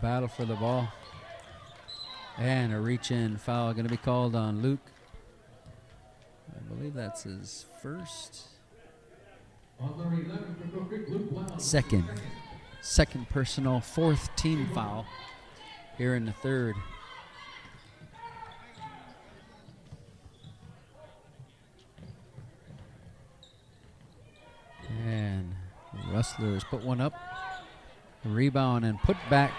Battle for the ball. And a reach-in foul going to be called on Luke. I believe that's his first. Second personal, 4th team foul here in the third. And Rustlers put one up. Rebound and put back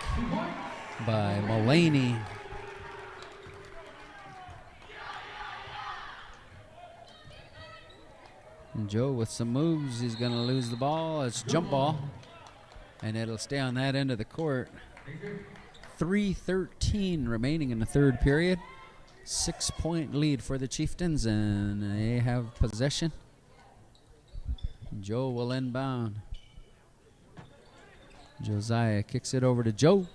by Mulaney. And Joe with some moves. He's going to lose the ball. It's jump ball. And it'll stay on that end of the court. 3:13 remaining in the third period. 6-point lead for the Chieftains, and they have possession. Joe will inbound. Josiah kicks it over to Joe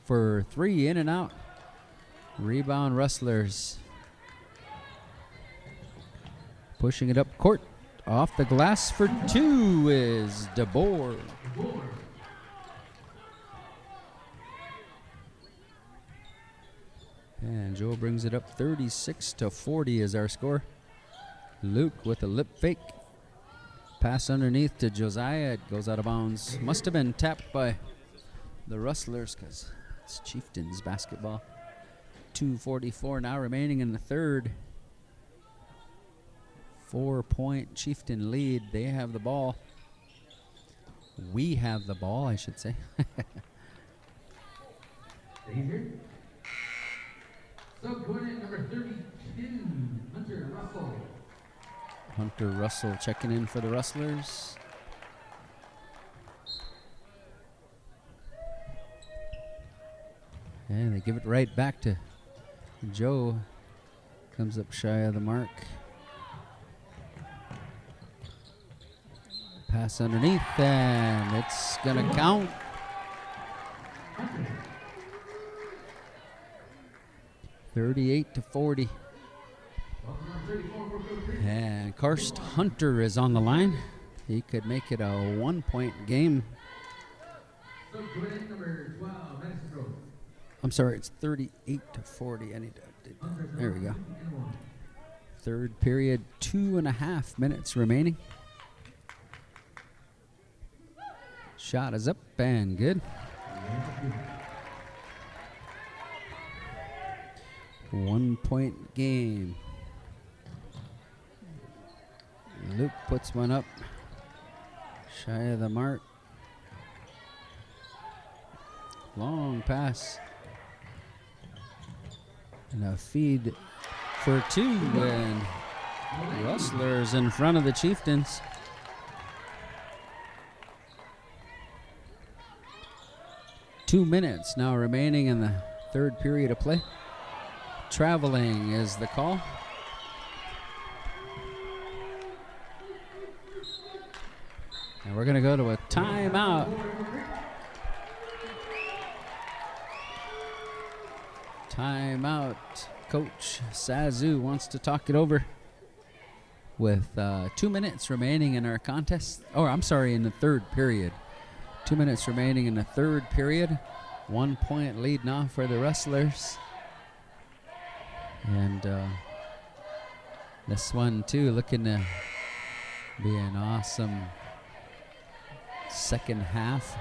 for 3, in and out. Rebound Rustlers. Pushing it up court. Off the glass for 2 is DeBoer. And Joe brings it up 36-40 is our score. Luke with a lip fake. Pass underneath to Josiah. It goes out of bounds. Must have been tapped by the Rustlers because it's Chieftains basketball. 2:44 now remaining in the third. 4-point Chieftain lead. They have the ball. We have the ball, I should say.
Danger. Subordinate number 32, Hunter Russell.
Hunter Russell checking in for the Rustlers. And they give it right back to Joe. Comes up shy of the mark. Pass underneath, and it's gonna count.
Hunter.
38-40.
Welcome number 34 for Coach Reed.
And Karst Hunter is on the line. He could make it a 1-point game.
Subordinate number 12, Madison Grove.
I'm sorry, it's 38-40. I need to. There we go. Third period, 2.5 minutes remaining. Shot is up and good. 1-point game. Luke puts one up. Shy of the mark. Long pass. And a feed for 2. And Rustlers in front of the Chieftains. Two minutes now remaining in the third period of play. Traveling is the call. And we're going to go to a timeout. Timeout. Coach Sazu wants to talk it over with 2 minutes remaining in our contest. Oh, I'm sorry, in the third period. 2 minutes remaining in the third period. 1-point lead now for the Rustlers. And this one, too, looking to be an awesome second half.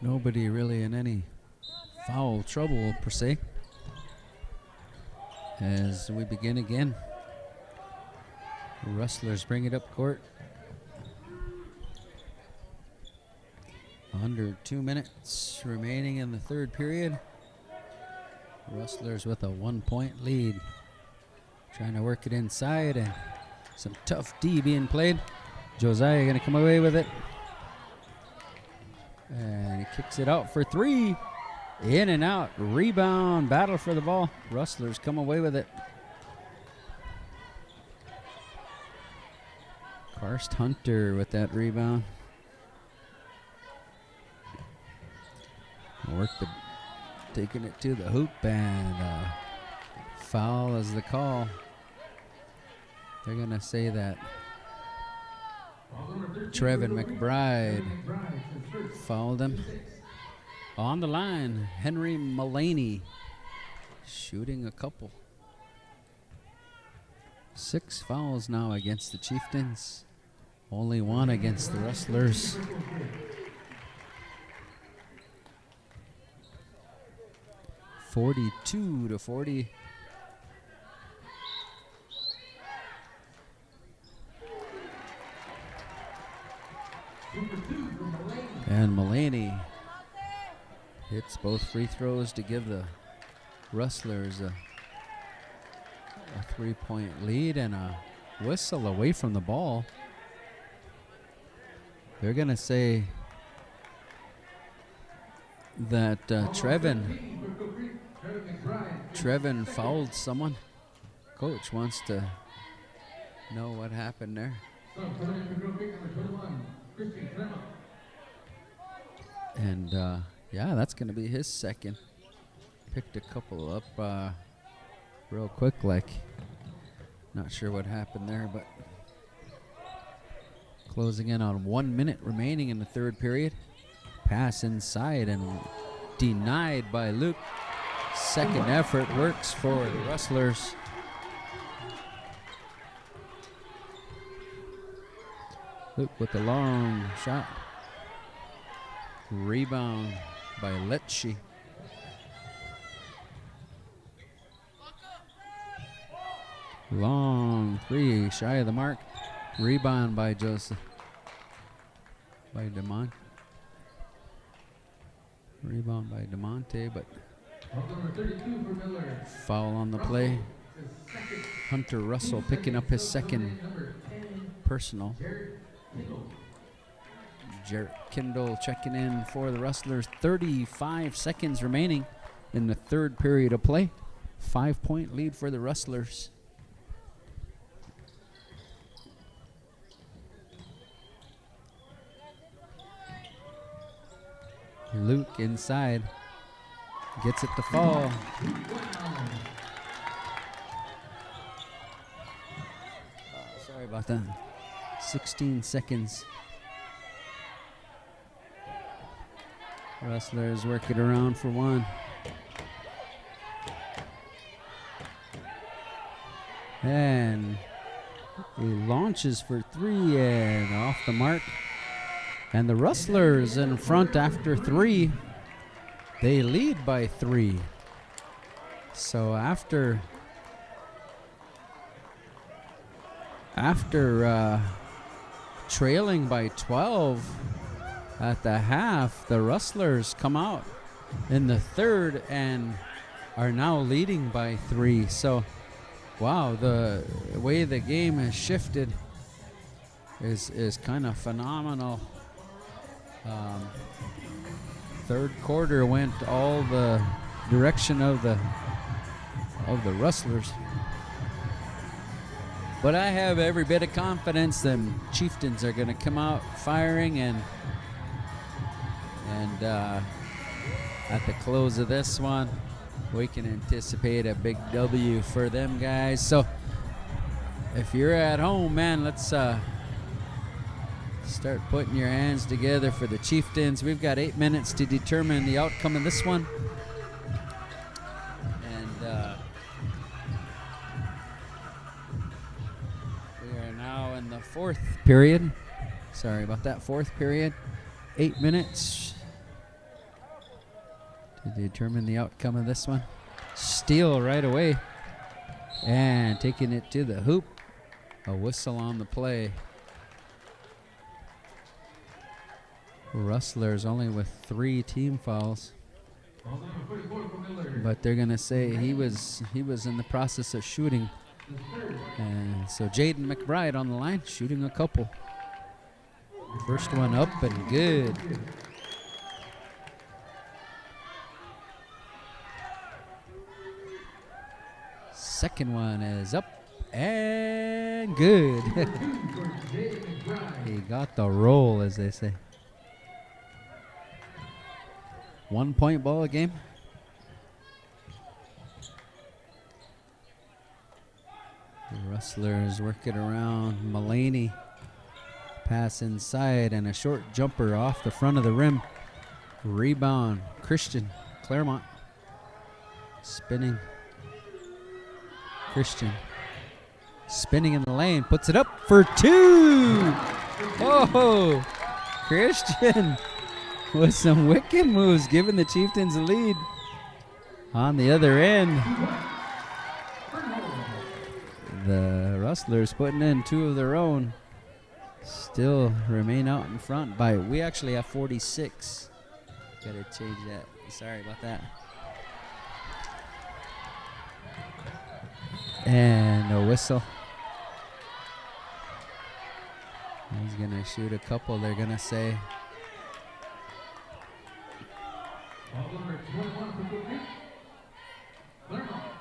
Nobody really in any foul trouble, per se, as we begin again. The Rustlers bring it up court. Under 2 minutes remaining in the third period. Rustlers with a 1-point lead. Trying to work it inside, and some tough D being played. Josiah going to come away with it. And he kicks it out for 3. In and out. Rebound. Battle for the ball. Rustlers come away with it. Karst Hunter with that rebound. Taking it to the hoop, and foul is the call. They're going to say that Trevin McBride fouled him. On the line, Henry Mullaney shooting a couple. 6 fouls now against the Chieftains. Only 1 against the Rustlers. (42-40). And Mullaney hits both free throws to give the Rustlers a 3-point lead, and a whistle away from the ball. They're going to say that Trevin fouled someone. Coach wants to know what happened there. And yeah, that's going to be his second. Picked a couple up real quick, like not sure what happened there, but closing in on 1 minute remaining in the third period. Pass inside and denied by Luke. Second effort works for the Rustlers. Luke with a long shot. Rebound by Lecce. Long three, shy of the mark. Rebound by Joseph. By DeMont. Rebound by DeMonte, but
Number 32 for Miller.
foul on the play.
His second.
Hunter Russell picking up his second
Number 10,
personal.
Jared Kindle.
Jarrett Kindle checking in for the Rustlers. 35 seconds remaining in the third period of play. 5-point lead for the Rustlers. Luke inside. Gets it to fall. Sorry about that. 16 seconds. Rustlers work it around for one. And he launches for three and off the mark. And the Rustlers in front after three. They lead by three. So after trailing by 12 at the half, the Rustlers come out in the third and are now leading by three. So, wow, the way the game has shifted is kind of phenomenal. Third quarter went all the direction of the Rustlers. But I have every bit of confidence that Chieftains are going to come out firing, and at the close of this one, we can anticipate a big W for them guys. So if you're at home, man, let's start putting your hands together for the Chieftains. We've got 8 minutes to determine the outcome of this one. And we are now in the fourth period. Sorry about that, fourth period. 8 minutes to determine the outcome of this one. Steal right away. And taking it to the hoop. A whistle on the play. Rustlers only with 3 team fouls, but they're gonna say he was in the process of shooting, and so Jaden McBride on the line shooting a couple. First one up and good. Second one is up and good. He got the roll, as they say. 1 point ball game. The Rustlers work it around. Mulaney pass inside and a short jumper off the front of the rim. Rebound. Christian Claremont spinning. Christian spinning in the lane. Puts it up for 2. Oh, Christian with some wicked moves, giving the Chieftains a lead. On the other end, the Rustlers putting in 2 of their own. Still remain out in front by, we actually have 46. Gotta change that. Sorry about that. And a whistle. He's gonna shoot a couple, they're gonna say.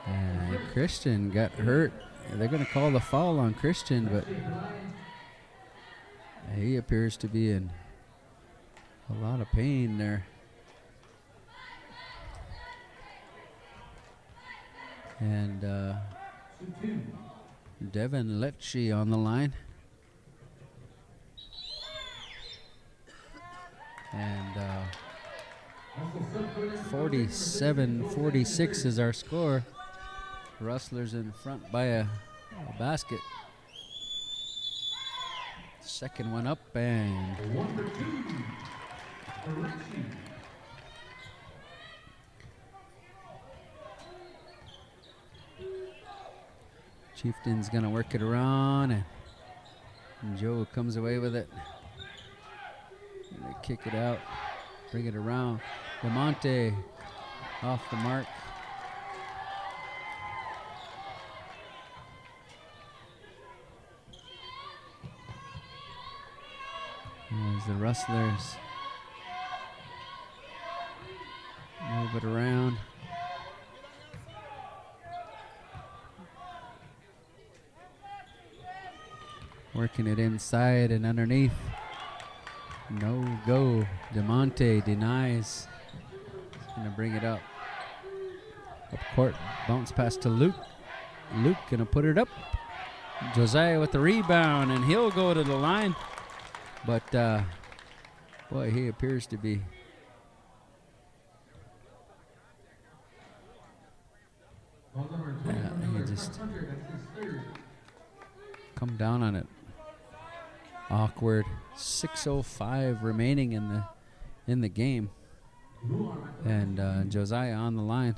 And Christian got hurt. They're going to call the foul on Christian, but he appears to be in a lot of pain there. And Devin Lecce on the line. And 47-46 is our score. Rustlers in front by a basket. second one up and
1 for 2. Correction.
Chieftains gonna work it around and Joe comes away with it. Gonna kick it out, bring it around. DeMonte off the mark. There's the Rustlers. Move it around. Working it inside and underneath. No go. DeMonte denies. He's gonna bring it up. Up court. Bounce pass to Luke. Luke gonna put it up. Josiah with the rebound, and he'll go to the line. But boy, he appears to be he just come down on it. Awkward. 6:05 remaining in the game, and Josiah on the line,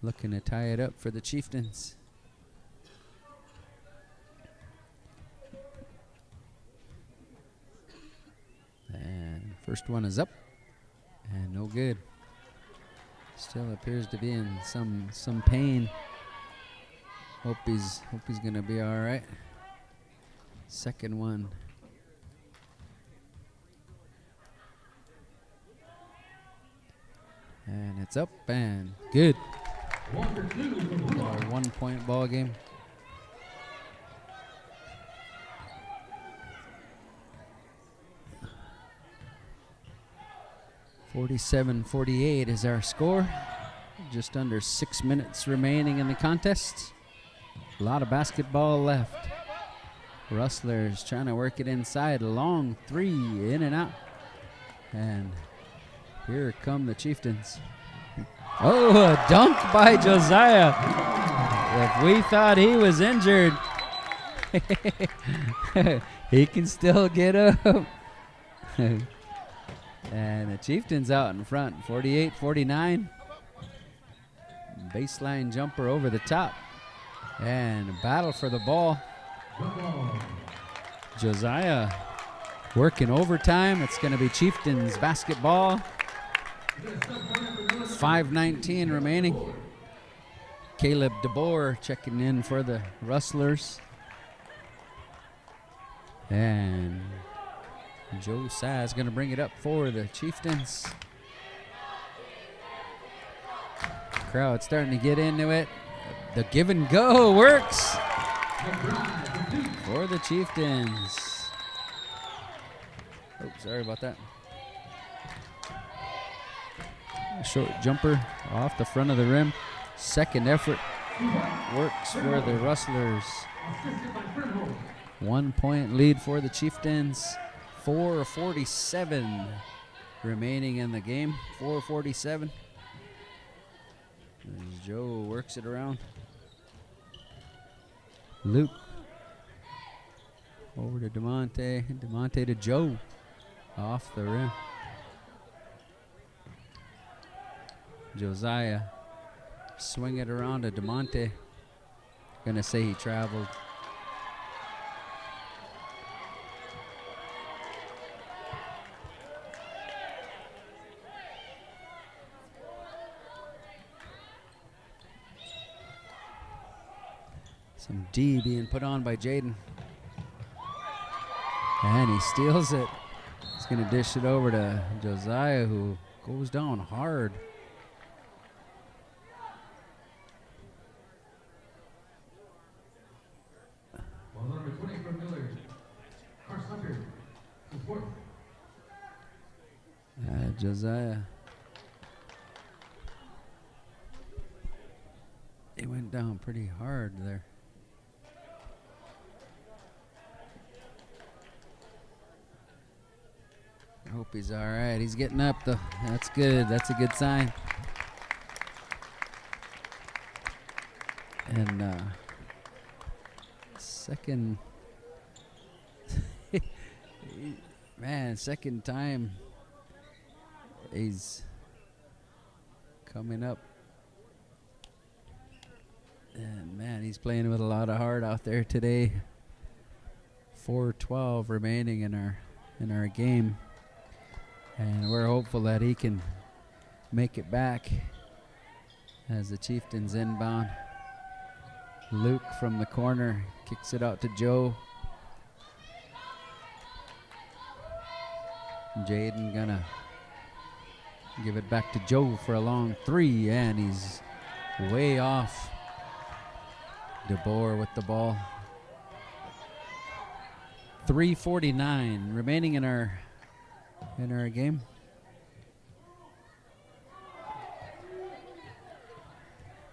looking to tie it up for the Chieftains. And first one is up, and no good. Still appears to be in some pain. Hope he's gonna be all right. Second one. And it's up and good.
1 for 2.
Our 1 point ball game. (47-48) is our score. Just under 6 minutes remaining in the contest. A lot of basketball left. Rustlers trying to work it inside. A long three, in and out. And here come the Chieftains. Oh, a dunk by Josiah. If we thought he was injured, he can still get up. And the Chieftains out in front, 48-49. Baseline jumper over the top. And a battle for the ball. Josiah working overtime. It's going to be Chieftains basketball. 5:19 remaining. Caleb DeBoer checking in for the Rustlers. And Joe Sass going to bring it up for the Chieftains. Crowd starting to get into it. The give and go works for the Chieftains. Oh, sorry about that. A short jumper off the front of the rim. Second effort works for the Rustlers. 1 point lead for the Chieftains. 4:47 remaining in the game. 4:47. As Joe works it around. Luke over to DeMonte. DeMonte to Joe. Off the rim. Josiah swing it around to DeMonte. Gonna say he traveled. Some D being put on by Jaden. And he steals it. He's going to dish it over to Josiah, who goes down hard.
Ball number 20 from Miller. Carson Hunter. Support.
Josiah. He went down pretty hard there. I hope he's all right. He's getting up, though. That's good. That's a good sign. And second Man, second time he's coming up. And man, he's playing with a lot of heart out there today. 4:12 remaining in our game. And we're hopeful that he can make it back as the Chieftains inbound. Luke from the corner kicks it out to Joe. Jaden gonna give it back to Joe for a long three, and he's way off. DeBoer with the ball. 3:49 remaining in our game.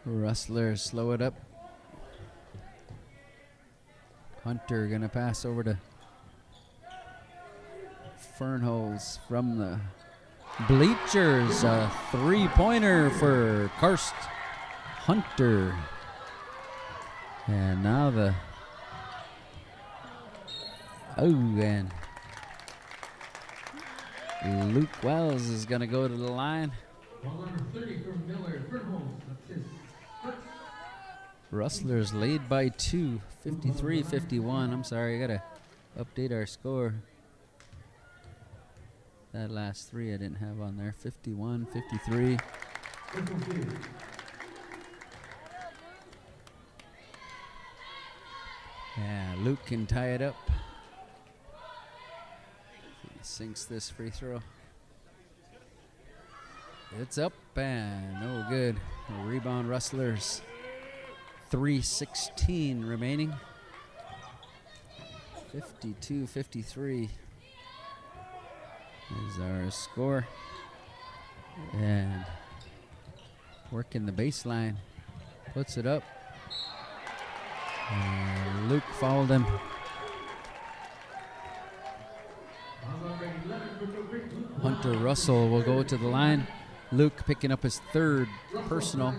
Rustlers slow it up. Hunter gonna pass over to Fernholz from the bleachers. A three-pointer for Karst Hunter. And now and Luke Wells is going to go to the line.
Ball number 30 from Miller. Fernholz, that's his first.
Rustlers lead by 2, 53-51. I'm sorry, I got to update our score. That last three I didn't have on there. 51-53. Yeah, Luke can tie it up. He sinks this free throw. It's up and no good. A rebound, Rustlers. 3:16 remaining. 52-53 is our score. And working the baseline. Puts it up. And Luke fouled him. Hunter Russell will go to the line. Luke picking up his third personal.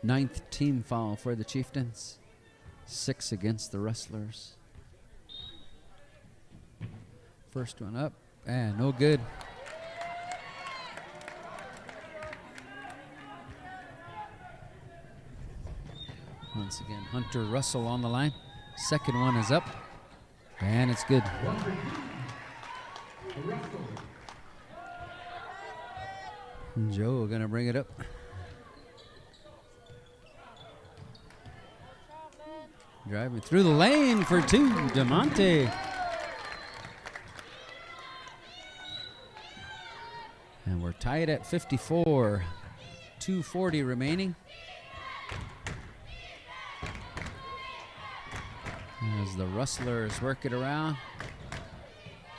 9th team foul for the Chieftains. 6 against the Rustlers. First one up, and no good. Once again, Hunter Russell on the line. Second one is up, and it's good. Joe gonna bring it up. Driving through the lane for 2, DeMonte. And we're tied at 54. 2:40 remaining. As the Rustlers work it around.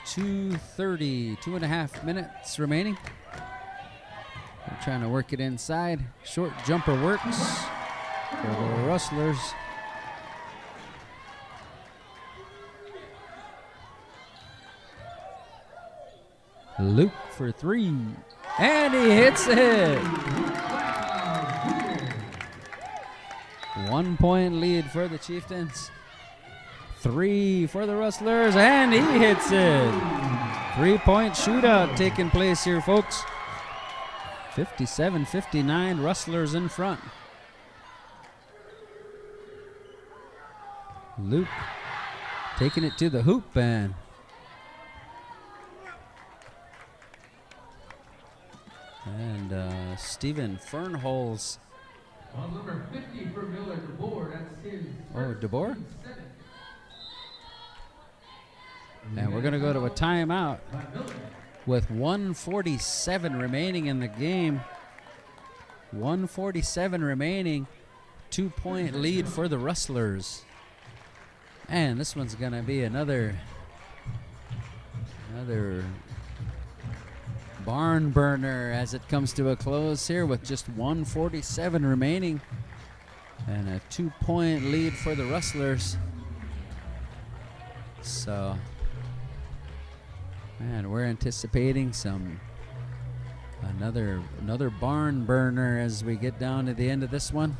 2:30, 2.5 minutes remaining. They're trying to work it inside. Short jumper works for the Rustlers. Luke for 3, and he hits it. 1 point lead for the Chieftains. 3 for the Rustlers, and he hits it. 3-point shootout taking place here, folks. 57-59, Rustlers in front. Luke taking it to the hoop, and Stephen Fernholz.
Ball number 50 for Miller, DeBoer. That's his.
Oh, DeBoer? And we're going to go to a timeout with 1:47 remaining in the game. 1:47 remaining. 2-point lead for the Rustlers. And this one's going to be another barn burner as it comes to a close here with just 1:47 remaining. And a 2-point lead for the Rustlers. So, man, we're anticipating another barn burner as we get down to the end of this one.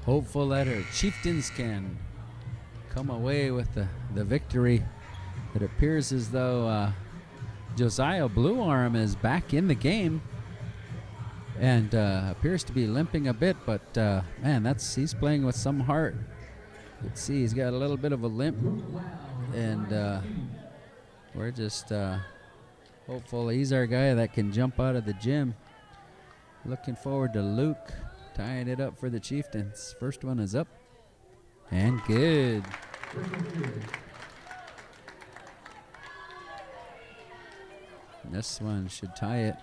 Hopeful that our Chieftains can come away with the victory It appears as though Josiah Blue Arm is back in the game and appears to be limping a bit, but man, he's playing with some heart. You can see he's got a little bit of a limp, and we're just hopeful he's our guy that can jump out of the gym. Looking forward to Luke tying it up for the Chieftains. First one is up and good. This one should tie it.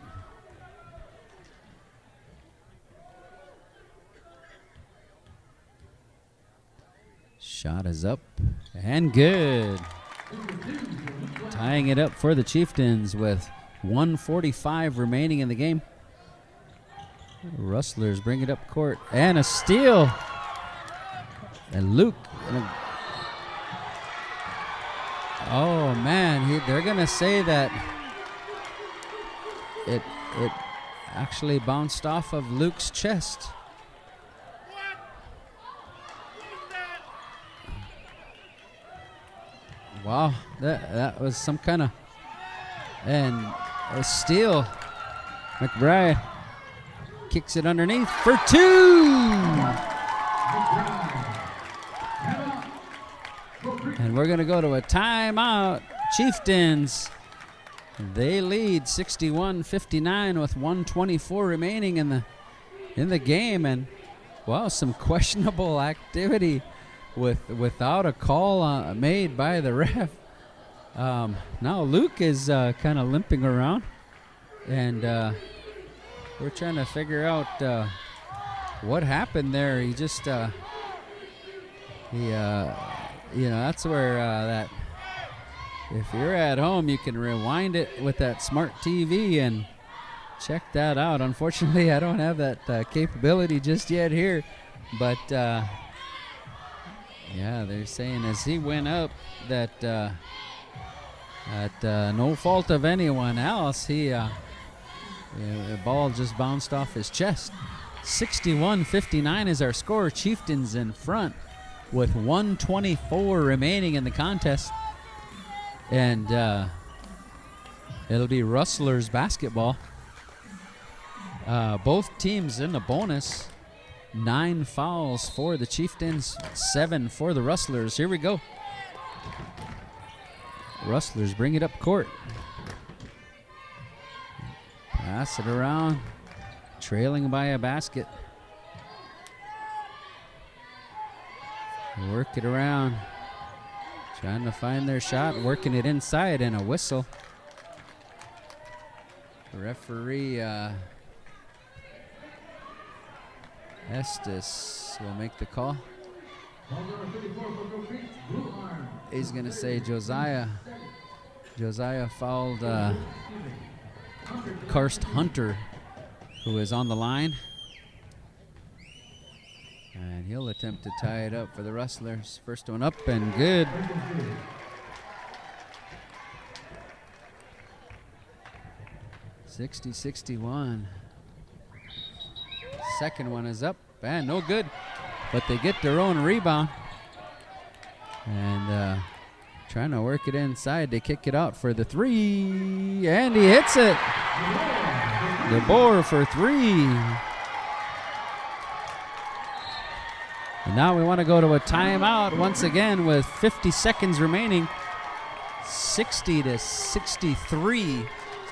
Shot is up and good. Tying it up for the Chieftains with 1:45 remaining in the game. Rustlers bring it up court and a steal. And Luke. Oh man, they're gonna say that it actually bounced off of Luke's chest. Wow, that was some kind of, and a steal. McBride kicks it underneath for two. And we're gonna go to a timeout. Chieftains, they lead 61-59 with 1:24 remaining in the game, and wow, some questionable activity without a call made by the ref. Now Luke is kind of limping around, and we're trying to figure out what happened there. He just that's where that. If you're at home, you can rewind it with that smart TV and check that out. Unfortunately, I don't have that capability just yet here, but yeah, they're saying as he went up that at no fault of anyone else, the ball just bounced off his chest. 61-59 is our score. Chieftains in front with 1:24 remaining in the contest. And it'll be Rustlers basketball. Both teams in the bonus. 9 fouls for the Chieftains, 7 for the Rustlers. Here we go. Rustlers bring it up court. Pass it around. Trailing by a basket. Work it around. Trying to find their shot, working it inside, and a whistle. The referee Estes will make the call. He's going to say Josiah fouled Karst Hunter, who is on the line. And he'll attempt to tie it up for the Rustlers. First one up and good. (60-61). Second one is up and no good, but they get their own rebound. And trying to work it inside. They kick it out for the three, and he hits it. DeBoer for three. And now we want to go to a timeout once again with 50 seconds remaining. 60-63.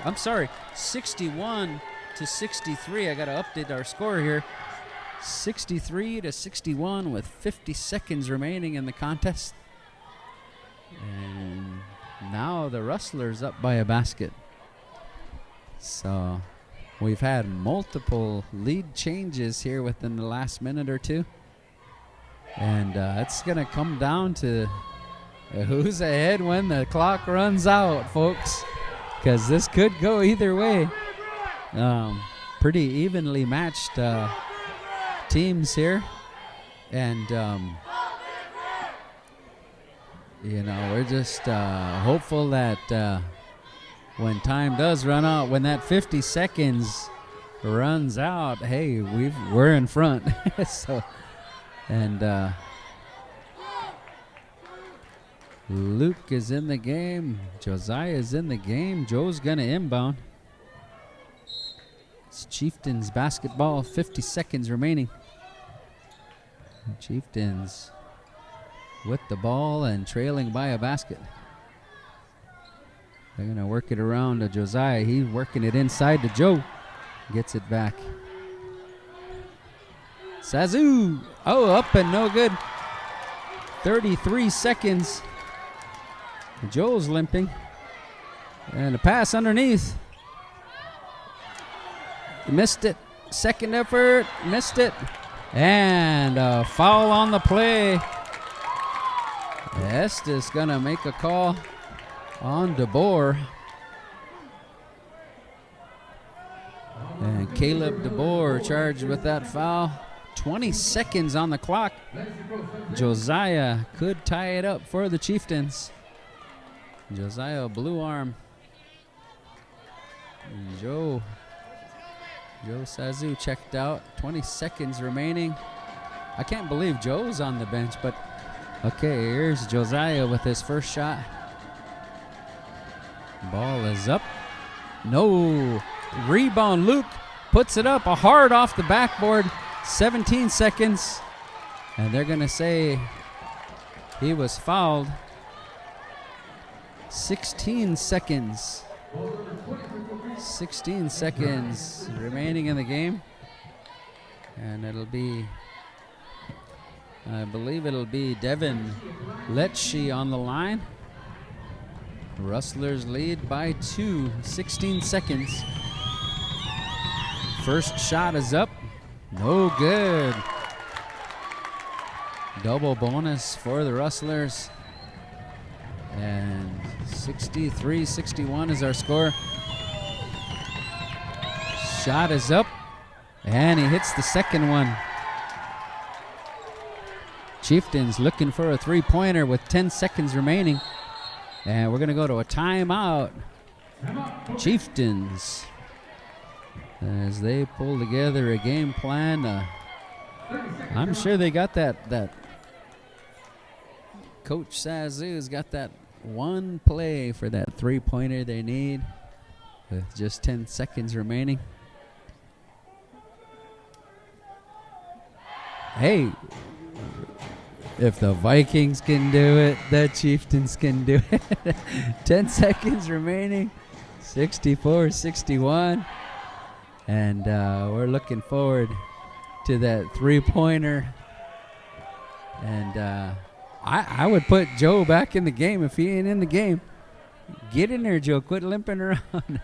I'm sorry, 61-63. I got to update our score here. 63-61 with 50 seconds remaining in the contest. And now the Rustlers up by a basket. So we've had multiple lead changes here within the last minute or two. And it's going to come down to who's ahead when the clock runs out, folks, because this could go either way. Pretty evenly matched teams here. And, we're just hopeful that when time does run out, when that 50 seconds runs out, hey, we're in front. So. And Luke is in the game. Josiah is in the game. Joe's going to inbound. It's Chieftains basketball, 50 seconds remaining. Chieftains with the ball and trailing by a basket. They're going to work it around to Josiah. He's working it inside to Joe. Gets it back. Sazu. Oh, up and no good. 33 seconds. Joe's limping. And a pass underneath. Missed it. Second effort. Missed it. And a foul on the play. Estes going to make a call on DeBoer. And Caleb DeBoer charged with that foul. 20 seconds on the clock. Josiah could tie it up for the Chieftains. Josiah blue arm. And Joe Sazu checked out. 20 seconds remaining. I can't believe Joe's on the bench, but okay, here's Josiah with his first shot. Ball is up. No. Rebound. Luke puts it up. A hard off the backboard. 17 seconds. And they're going to say he was fouled. 16 seconds. 16 seconds remaining in the game. And it'll be, I believe it'll be Devin Lecce on the line. Rustlers lead by 2, 16 seconds. First shot is up. No good. Double bonus for the Rustlers. And 63-61 is our score. Shot is up. And he hits the second one. Chieftains looking for a three-pointer with 10 seconds remaining. And we're going to go to a timeout. Chieftains, as they pull together a game plan. I'm sure they got that Coach Sazu's got that one play for that three-pointer they need with just 10 seconds remaining. Hey, if the Vikings can do it, the Chieftains can do it. 10 seconds remaining, 64-61. And we're looking forward to that three-pointer. And I would put Joe back in the game if he ain't in the game. Get in there, Joe. Quit limping around.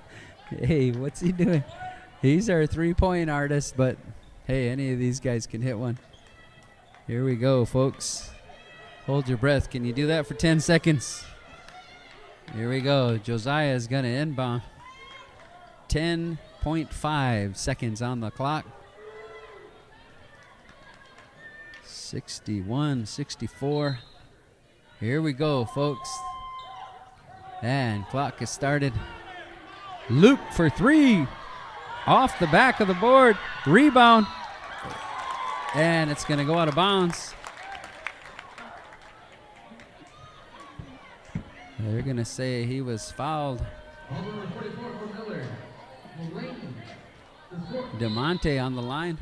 Hey, what's he doing? He's our three-point artist, but hey, any of these guys can hit one. Here we go, folks. Hold your breath. Can you do that for 10 seconds? Here we go. Josiah is going to inbound. 10.5 seconds on the clock. 61-64. Here we go, folks. And clock has started. Luke for three. Off the back of the board. Rebound. And it's going to go out of bounds. They're going to say he was fouled. DeMonte on the line.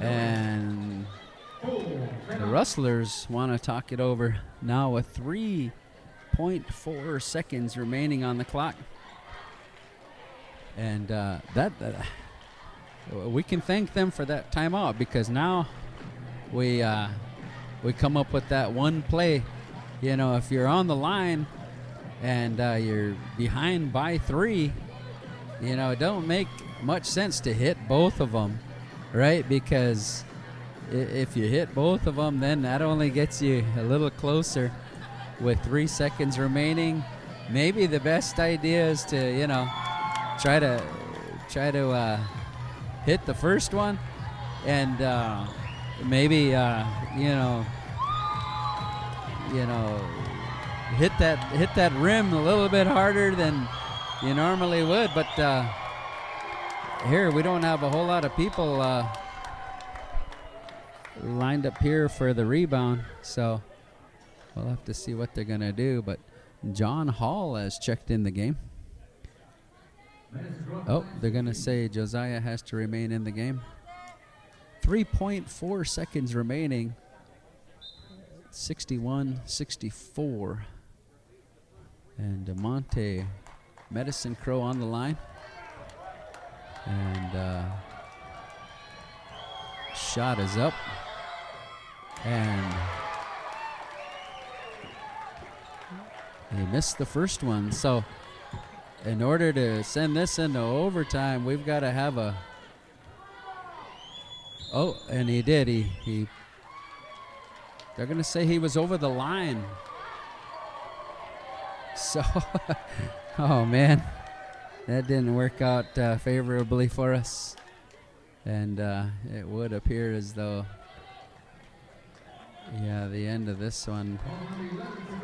And the Rustlers want to talk it over now with 3.4 seconds remaining on the clock. And we can thank them for that timeout, because now we come up with that one play. You know, if you're on the line and you're behind by 3, you know, it don't make much sense to hit both of them, right? Because if you hit both of them, then that only gets you a little closer. With 3 seconds remaining, maybe the best idea is to, you know, try to hit the first one, and maybe hit that rim a little bit harder than you normally would. But here we don't have a whole lot of people lined up here for the rebound, so we'll have to see what they're going to do. But John Hall has checked in the game. Oh, they're going to say Josiah has to remain in the game. 3.4 seconds remaining. 61-64. And DeMonte Medicine Crow on the line. And shot is up. And he missed the first one. So in order to send this into overtime, we've got to have a... Oh, and he did. They're going to say he was over the line. So, oh man, that didn't work out favorably for us. And it would appear as though, yeah, the end of this one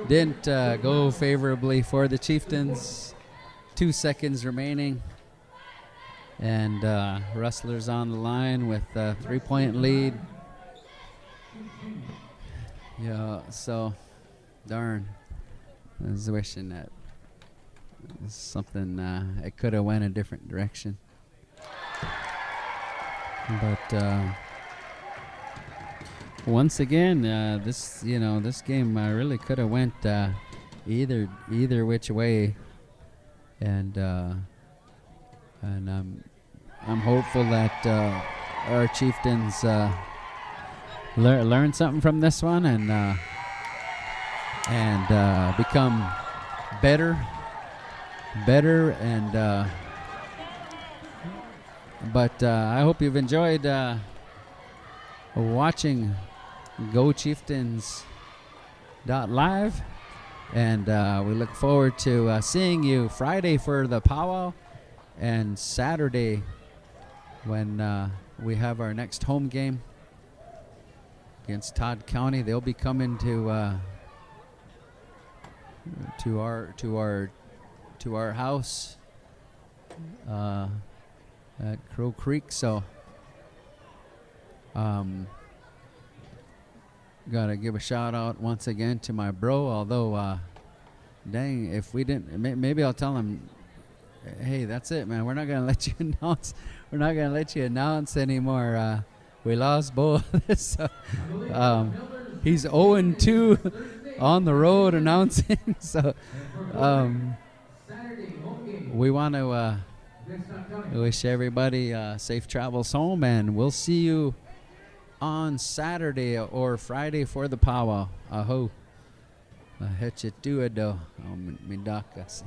didn't go favorably for the Chieftains. 2 seconds remaining. And Rustlers on the line with a 3-point lead. Yeah, so darn. I was wishing that something it could have went a different direction. But once again, this game really could have went either which way, and I'm hopeful that our Chieftains learn something from this one and become better, and but I hope you've enjoyed watching Go Chieftains .live, and we look forward to seeing you Friday for the powwow and Saturday when we have our next home game against Todd County. They'll be coming to our house at Crow Creek. So gotta give a shout out once again to my bro. Although dang, if we didn't, maybe I'll tell him, hey, that's it, man. We're not gonna let you announce. We're not gonna let you announce anymore. We lost both. So he's 0-2 on the road announcing. So we want to wish everybody safe travels home, and we'll see you on Saturday or Friday for the powwow. Aho. Hetchet do it, though. Midaka.